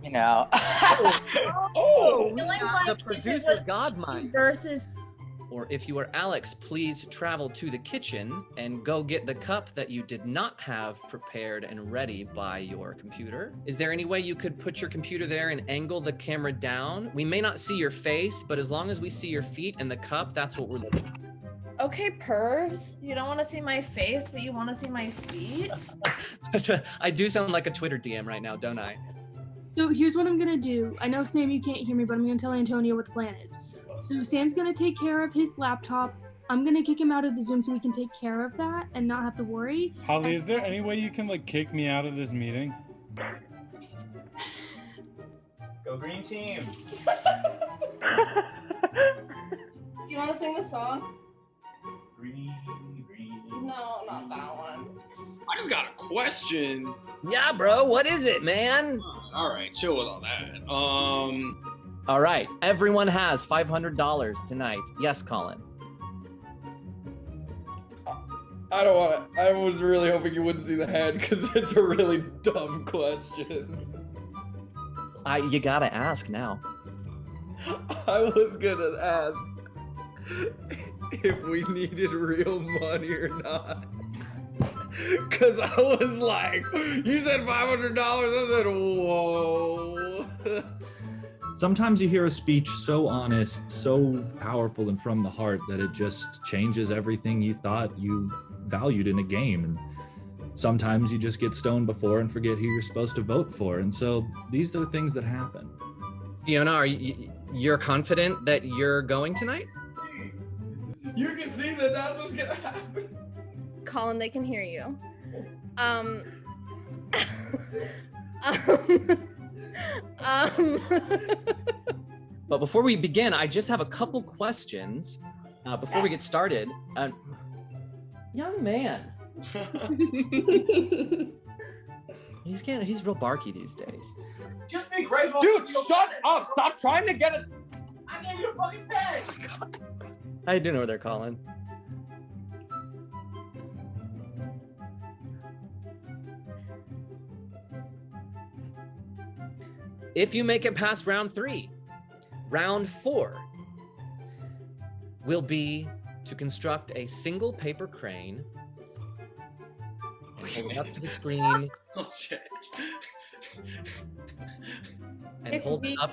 you know. The producer God mind. Versus. Or if you are Alex, please travel to the kitchen and go get the cup that you did not have prepared and ready by your computer. Is there any way you could put your computer there and angle the camera down? We may not see your face, but as long as we see your feet and the cup, that's what we're looking for. Okay, pervs. You don't want to see my face, but you want to see my feet? I do sound like a Twitter DM right now, don't I? So here's what I'm gonna do. I know, Sam, you can't hear me, but I'm gonna tell Antonio what the plan is. So Sam's gonna take care of his laptop. I'm gonna kick him out of the Zoom so we can take care of that and not have to worry. Holly, is there any way you can like kick me out of this meeting? Go green team. Do you want to sing the song? Green. No, not that one. I just got a question. Yeah, bro, what is it, man? All right, chill with all that. All right, everyone has $500 tonight. Yes, Colin. I don't want to. I was really hoping you wouldn't see the head because it's a really dumb question. You gotta ask now. I was gonna ask if we needed real money or not. Cause I was like, you said $500. I said, whoa. Sometimes you hear a speech so honest, so powerful and from the heart that it just changes everything you thought you valued in a game. And sometimes you just get stoned before and forget who you're supposed to vote for. And so these are the things that happen. Fiona, are you're confident that you're going tonight? You can see that that's what's gonna happen. Colin, they can hear you. But before we begin, I just have a couple questions before we get started. Young man. He's real barky these days. Just be grateful. Dude, shut up. Stop trying to get it. I gave you a fucking bag. How you doing over there, Colin? If you make it past round 3, round 4 will be to construct a single paper crane and hold it up to the screen. Oh shit. And hold it up.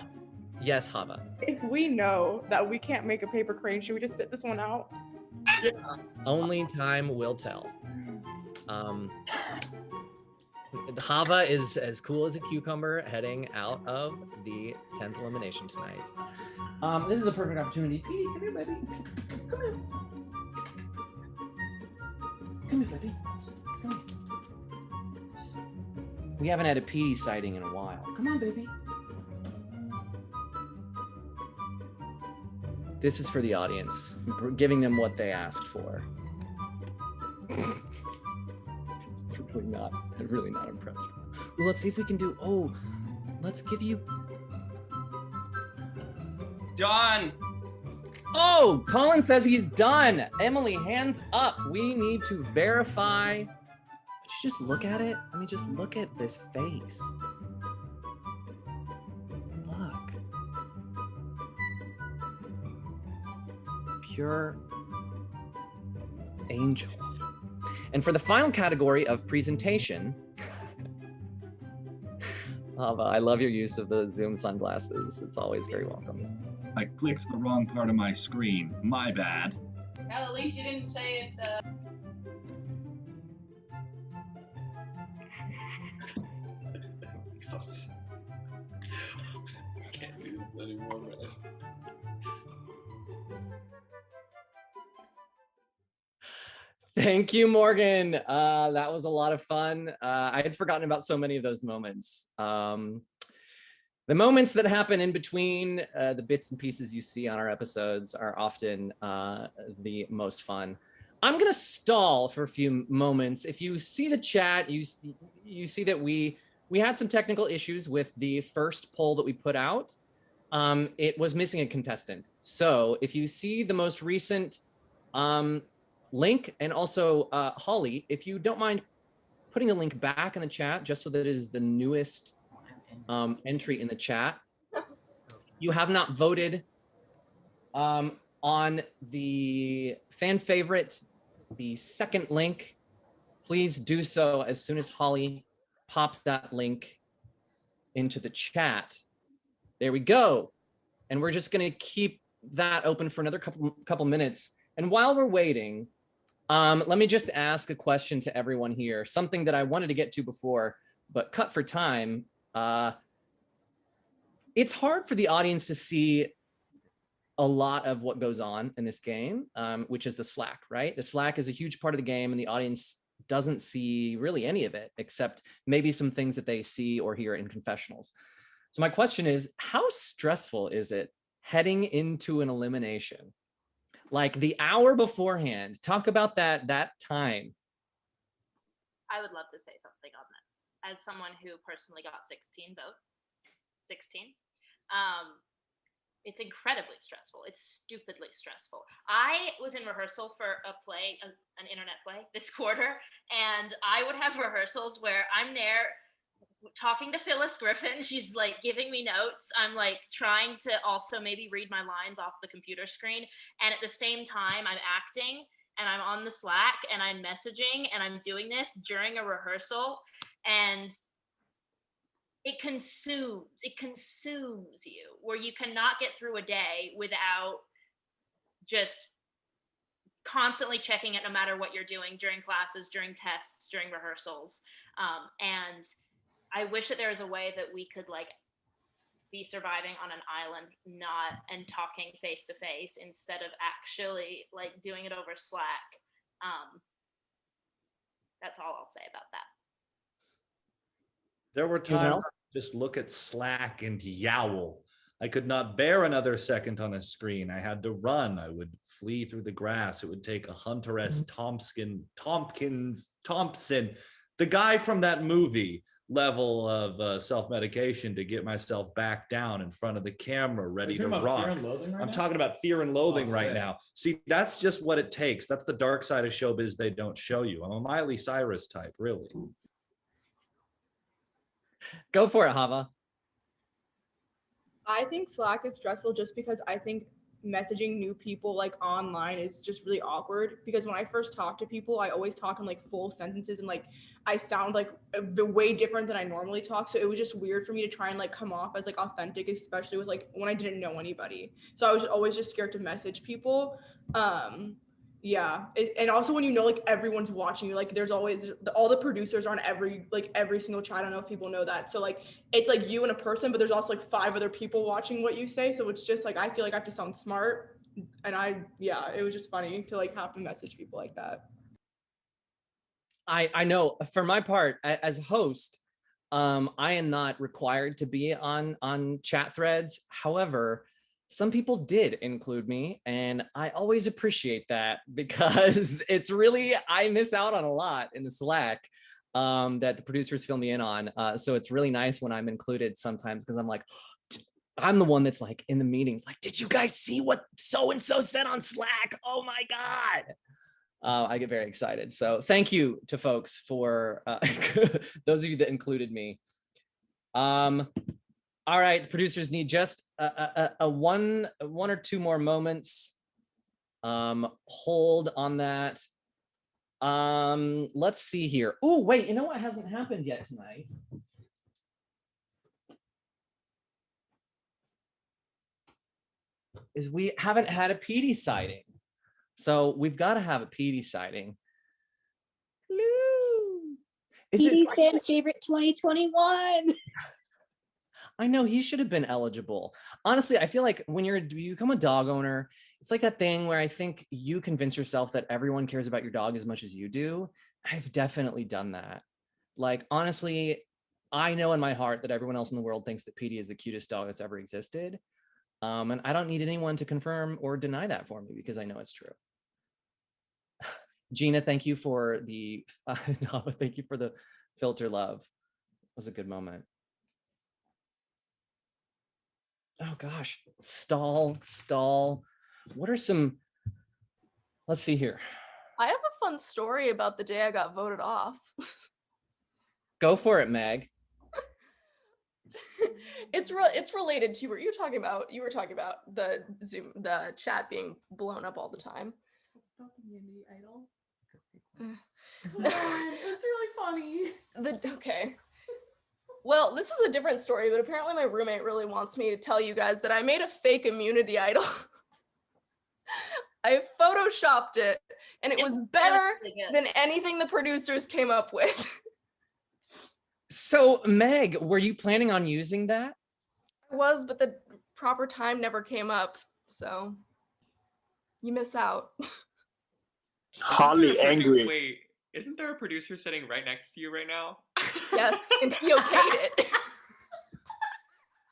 Yes, Chava. If we know that we can't make a paper crane, should we just sit this one out? Yeah. Only time will tell. Chava is as cool as a cucumber heading out of the 10th elimination tonight. This is a perfect opportunity. Petey, come here, baby. Come here. Come here, baby. Come here. We haven't had a Petey sighting in a while. Come on, baby. This is for the audience. We're giving them what they asked for. I'm really not impressed. Well, let's see if we can do, let's give you. Done. Oh, Colin says he's done. Emily, hands up. We need to verify. Would you just look at it? Let me just look at this face. Look. Pure angel. And for the final category of presentation, I love your use of the Zoom sunglasses. It's always very welcome. I clicked the wrong part of my screen. My bad. Well, at least you didn't say it. Can't do this anymore, man. Thank you, Morgan. That was a lot of fun. I had forgotten about so many of those moments. The moments that happen in between the bits and pieces you see on our episodes are often the most fun. I'm gonna stall for a few moments. If you see the chat, you see that we had some technical issues with the first poll that we put out. It was missing a contestant. So if you see the most recent link, and also Holly, if you don't mind putting the link back in the chat, just so that it is the newest entry in the chat. You have not voted on the fan favorite, the second link. Please do so as soon as Holly pops that link into the chat. There we go. And we're just gonna keep that open for another couple minutes. And while we're waiting, let me just ask a question to everyone here, something that I wanted to get to before, but cut for time. It's hard for the audience to see a lot of what goes on in this game, which is the Slack, right? The Slack is a huge part of the game, and the audience doesn't see really any of it, except maybe some things that they see or hear in confessionals. So my question is, how stressful is it heading into an elimination? Like the hour beforehand, talk about that time. I would love to say something on this. As someone who personally got 16 votes, 16, it's incredibly stressful. It's stupidly stressful. I was in rehearsal for a play, an internet play this quarter, and I would have rehearsals where I'm there talking to Phyllis Griffin. She's like giving me notes. I'm like trying to also maybe read my lines off the computer screen. And at the same time, I'm acting and I'm on the Slack and I'm messaging and I'm doing this during a rehearsal. And it consumes you, where you cannot get through a day without just constantly checking it, no matter what you're doing during classes, during tests, during rehearsals. And I wish that there was a way that we could like be surviving on an island, and talking face to face instead of actually like doing it over Slack. That's all I'll say about that. There were times I just look at Slack and yowl. I could not bear another second on a screen. I had to run. I would flee through the grass. It would take a Hunter S. Thompson, the guy from that movie, level of self-medication to get myself back down in front of the camera, ready to rock. I'm talking about Fear and Loathing right now. See, that's just what it takes. That's the dark side of showbiz they don't show you. I'm a Miley Cyrus type, really. Go for it, Chava. I think Slack is stressful just because I think messaging new people like online is just really awkward, because when I first talk to people, I always talk in like full sentences and like I sound like way different than I normally talk. So it was just weird for me to try and like come off as like authentic, especially with like when I didn't know anybody. So I was always just scared to message people. Yeah, and also when you know like everyone's watching you, like there's always all the producers are on every single chat. I don't know if people know that. So like it's like you and a person, but there's also like 5 other people watching what you say. So it's just like I feel like I have to sound smart, and it was just funny to like have to message people like that. I know for my part as host, I am not required to be on chat threads. However, some people did include me, and I always appreciate that, because it's really, I miss out on a lot in the Slack that the producers fill me in on. So it's really nice when I'm included sometimes, because I'm like, I'm the one that's like in the meetings, like, did you guys see what so-and-so said on Slack? Oh my God. I get very excited. So thank you to folks for those of you that included me. All right, the producers need just a one or two more moments. Hold on that. Let's see here. Oh, wait, you know what hasn't happened yet tonight? Is we haven't had a PD sighting. So we've got to have a PD sighting. PD fan favorite 2021. I know he should have been eligible. Honestly, I feel like when you become a dog owner, it's like that thing where I think you convince yourself that everyone cares about your dog as much as you do. I've definitely done that. Like, honestly, I know in my heart that everyone else in the world thinks that PD is the cutest dog that's ever existed. And I don't need anyone to confirm or deny that for me because I know it's true. Gina, thank you for the thank you for the filter love. It was a good moment. Oh gosh, stall. What are some, let's see here. I have a fun story about the day I got voted off. Go for it, Meg. It's related to what you were talking about the chat being blown up all the time. It's really funny. Okay. Well, this is a different story, but apparently my roommate really wants me to tell you guys that I made a fake immunity idol. I photoshopped it, and it was better than anything the producers came up with. So, Meg, were you planning on using that? I was, but the proper time never came up, so you miss out. Carlie angry. Wait, isn't there a producer sitting right next to you right now? Yes, and he okayed it.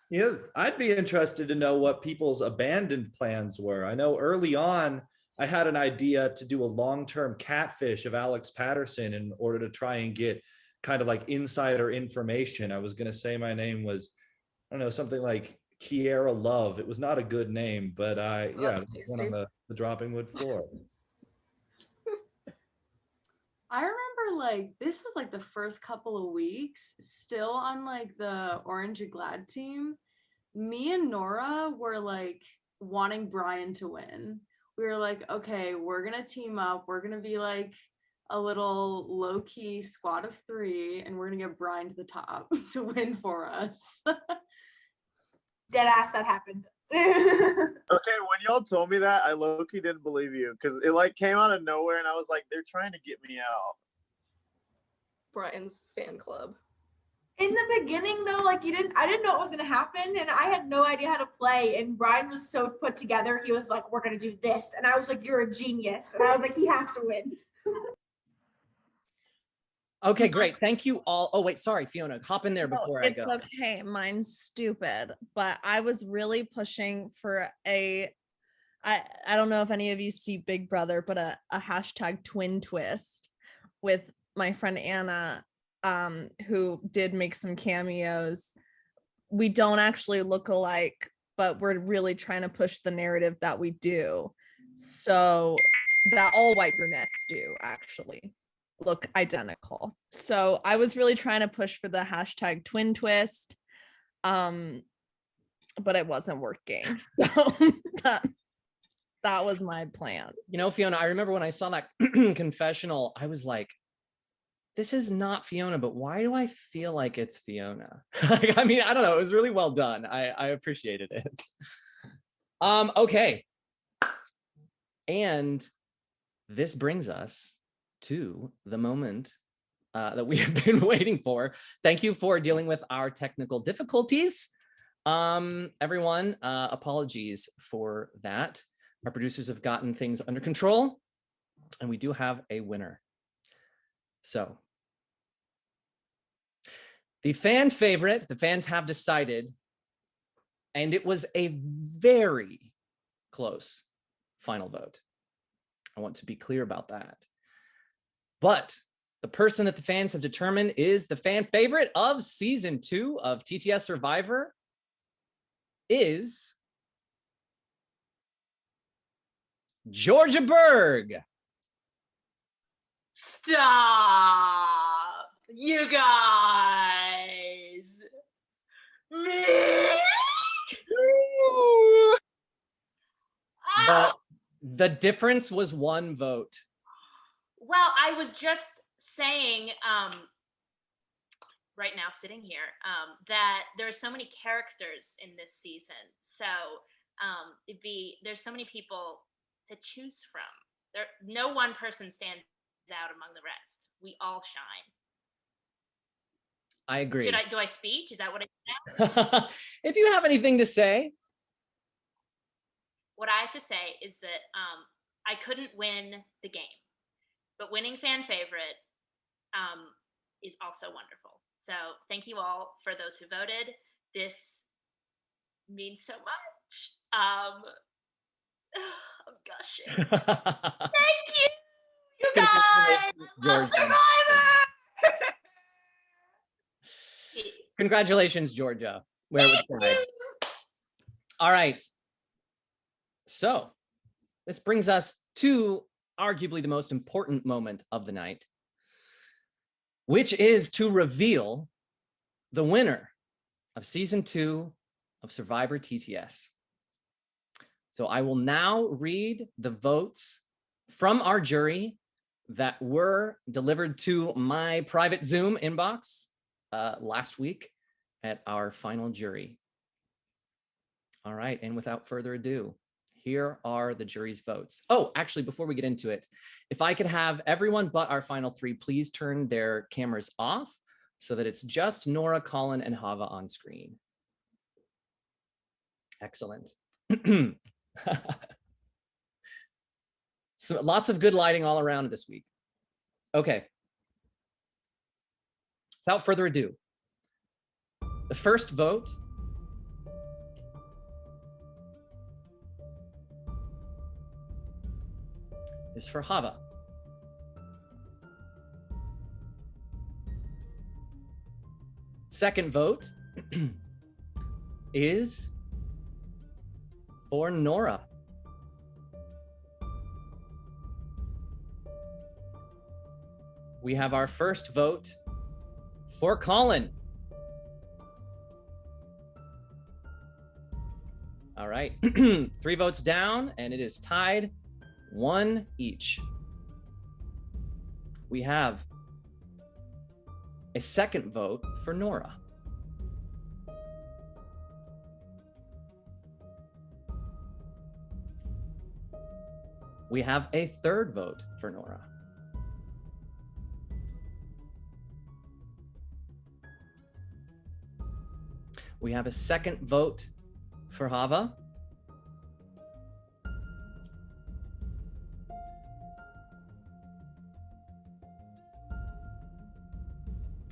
Yeah, I'd be interested to know what people's abandoned plans were. I know early on, I had an idea to do a long-term catfish of Alex Patterson in order to try and get kind of like insider information. I was going to say my name was, I don't know, something like Kiera Love. It was not a good name, but yeah, went on the dropping wood floor. I remember like this was like the first couple of weeks, still on like the Orange and Glad team. Me and Nora were like wanting Brian to win. We were like, okay, we're gonna team up. We're gonna be like a little low-key squad of 3, and we're gonna get Brian to the top to win for us. Dead ass, that happened. Okay, when y'all told me that, I low-key didn't believe you because it like came out of nowhere, and I was like, they're trying to get me out. Brian's fan club. In the beginning, though, like I didn't know it was gonna happen, and I had no idea how to play. And Brian was so put together. He was like, "We're gonna do this," and I was like, "You're a genius," and I was like, "He has to win." Okay, great. Thank you all. Oh, wait, sorry, Fiona, hop in there before I go. It's okay. Mine's stupid, but I was really pushing for I don't know if any of you see Big Brother, but a hashtag twin twist with my friend Anna, who did make some cameos. We don't actually look alike, but we're really trying to push the narrative that we do. So that all white brunettes do actually look identical. So I was really trying to push for the hashtag twin twist, but it wasn't working. So that was my plan. You know, Fiona, I remember when I saw that confessional, I was like, this is not Fiona, but why do I feel like it's Fiona? I mean, I don't know. It was really well done. I appreciated it. Okay. And this brings us to the moment that we have been waiting for. Thank you for dealing with our technical difficulties. Everyone, apologies for that. Our producers have gotten things under control, and we do have a winner. So the fan favorite, the fans have decided, and it was a very close final vote. I want to be clear about that. But the person that the fans have determined is the fan favorite of season 2 of TTS Survivor is Georgia Berg. Stop, you guys. The difference was 1 vote. Well, I was just saying, right now, sitting here, that there are so many characters in this season. So there's so many people to choose from. No one person stands out among the rest. We all shine. I agree. Do I speak? Is that what I If you have anything to say. What I have to say is that I couldn't win the game, but winning fan favorite is also wonderful. So thank you all for those who voted. This means so much. I'm gushing. Thank you, you guys. Love Survivor. Congratulations, Georgia. Where was pride? All right. So this brings us to arguably the most important moment of the night, which is to reveal the winner of season 2 of Survivor TTS. So I will now read the votes from our jury that were delivered to my private Zoom inbox last week at our final jury. All right, and without further ado, here are the jury's votes. Oh, actually, before we get into it, if I could have everyone but our final 3 please turn their cameras off so that it's just Nora, Colin, and Chava on screen. Excellent. So lots of good lighting all around this week. Okay. Without further ado, the first vote is for Chava. Second vote is for Nora. We have our first vote for Colin. All right, 3 votes down, and it is tied 1 each. We have a second vote for Nora. We have a third vote for Nora. We have a second vote for Chava.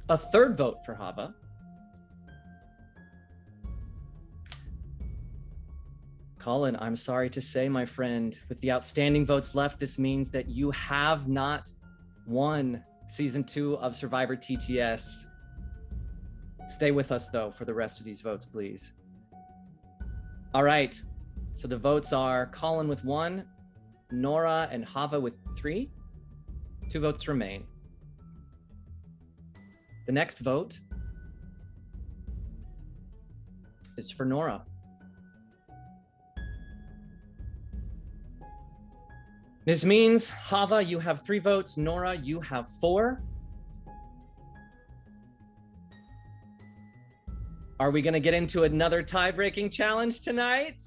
A third vote for Chava. Colin, I'm sorry to say, my friend, with the outstanding votes left, this means that you have not won season 2 of Survivor TTS. Stay with us, though, for the rest of these votes, please. All right, so the votes are Colin with 1, Nora and Chava with 3. 2 votes remain. The next vote is for Nora. This means, Chava, you have 3 votes. Nora, you have 4. Are we going to get into another tie-breaking challenge tonight?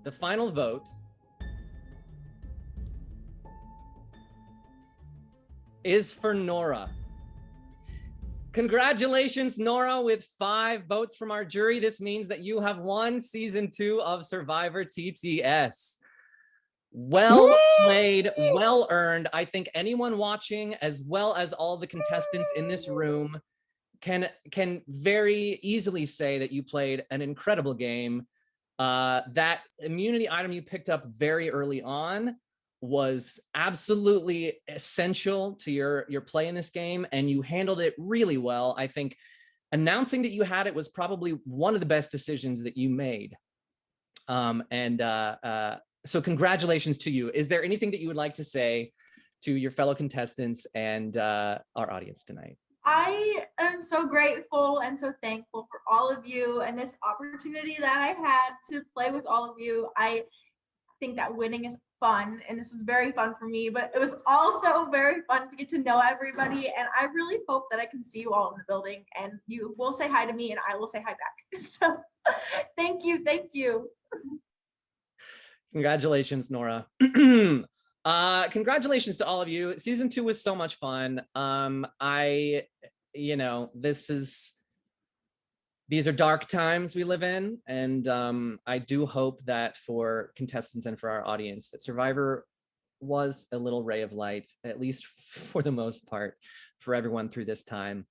The final vote is for Nora. Congratulations, Nora, with 5 votes from our jury. This means that you have won season 2 of Survivor TTS. Well played, well earned. I think anyone watching, as well as all the contestants in this room, can very easily say that you played an incredible game. That immunity item you picked up very early on was absolutely essential to your play in this game, and you handled it really well. I think announcing that you had it was probably one of the best decisions that you made. So congratulations to you. Is there anything that you would like to say to your fellow contestants and our audience tonight? I am so grateful and so thankful for all of you and this opportunity that I had to play with all of you. think that winning is fun, and this was very fun for me, but it was also very fun to get to know everybody, and I really hope that I can see you all in the building, and you will say hi to me and I will say hi back. So thank you. Congratulations, Nora. Congratulations to all of you. Season 2 was so much fun. These are dark times we live in, and I do hope that for contestants and for our audience that Survivor was a little ray of light, at least for the most part, for everyone through this time.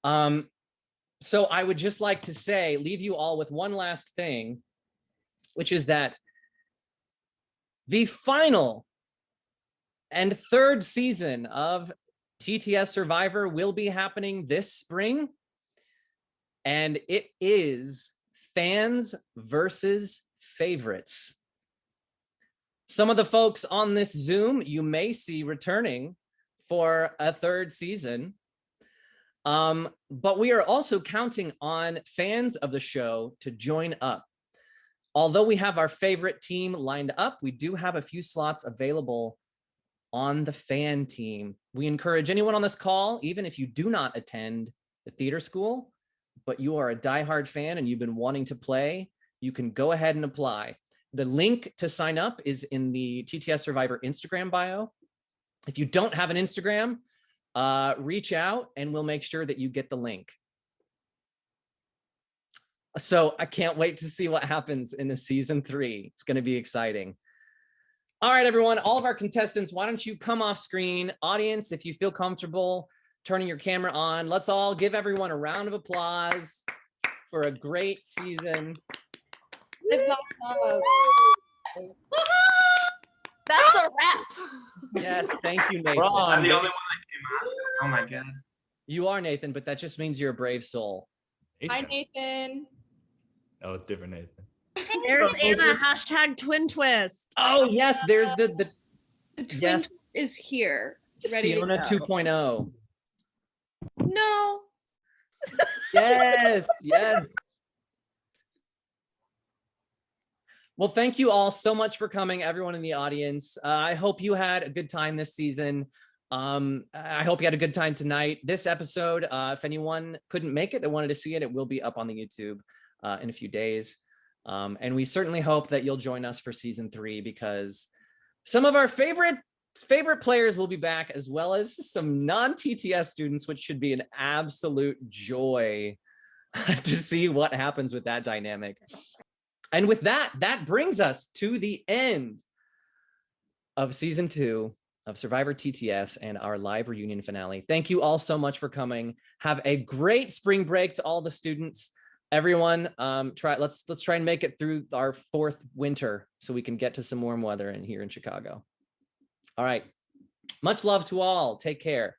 So I would just like to leave you all with one last thing, which is that the final and third season of TTS Survivor will be happening this spring. And it is fans versus favorites. Some of the folks on this Zoom you may see returning for a third season. But we are also counting on fans of the show to join up. Although we have our favorite team lined up, we do have a few slots available on the fan team. We encourage anyone on this call, even if you do not attend the theater school, but you are a diehard fan and you've been wanting to play, you can go ahead and apply. The link to sign up is in the TTS Survivor Instagram bio. If you don't have an Instagram, reach out and we'll make sure that you get the link. So I can't wait to see what happens in the season 3. It's going to be exciting. All right, everyone, all of our contestants, why don't you come off screen? Audience, if you feel comfortable turning your camera on, let's all give everyone a round of applause for a great season. That's a wrap. Yes, thank you, Nathan. I'm the only one that came after. Oh my god. You are Nathan, but that just means you're a brave soul. Hi, Nathan. Oh, different Nathan. There's Anna, hashtag twin twist. Oh, yes, there's the twist is here. Ready Fiona to go. 2.0. No. Yes. Well, thank you all so much for coming, everyone in the audience. I hope you had a good time this season. I hope you had a good time tonight. This episode, if anyone couldn't make it, they wanted to see it, it will be up on the YouTube in a few days. And we certainly hope that you'll join us for season 3, because some of our favorite players will be back, as well as some non-TTS students, which should be an absolute joy to see what happens with that dynamic. And with that brings us to the end of season 2 of Survivor TTS and our live reunion finale. Thank you all so much for coming. Have a great spring break to all the students. Everyone, let's try and make it through our 4th winter so we can get to some warm weather in here in Chicago. All right. Much love to all. Take care.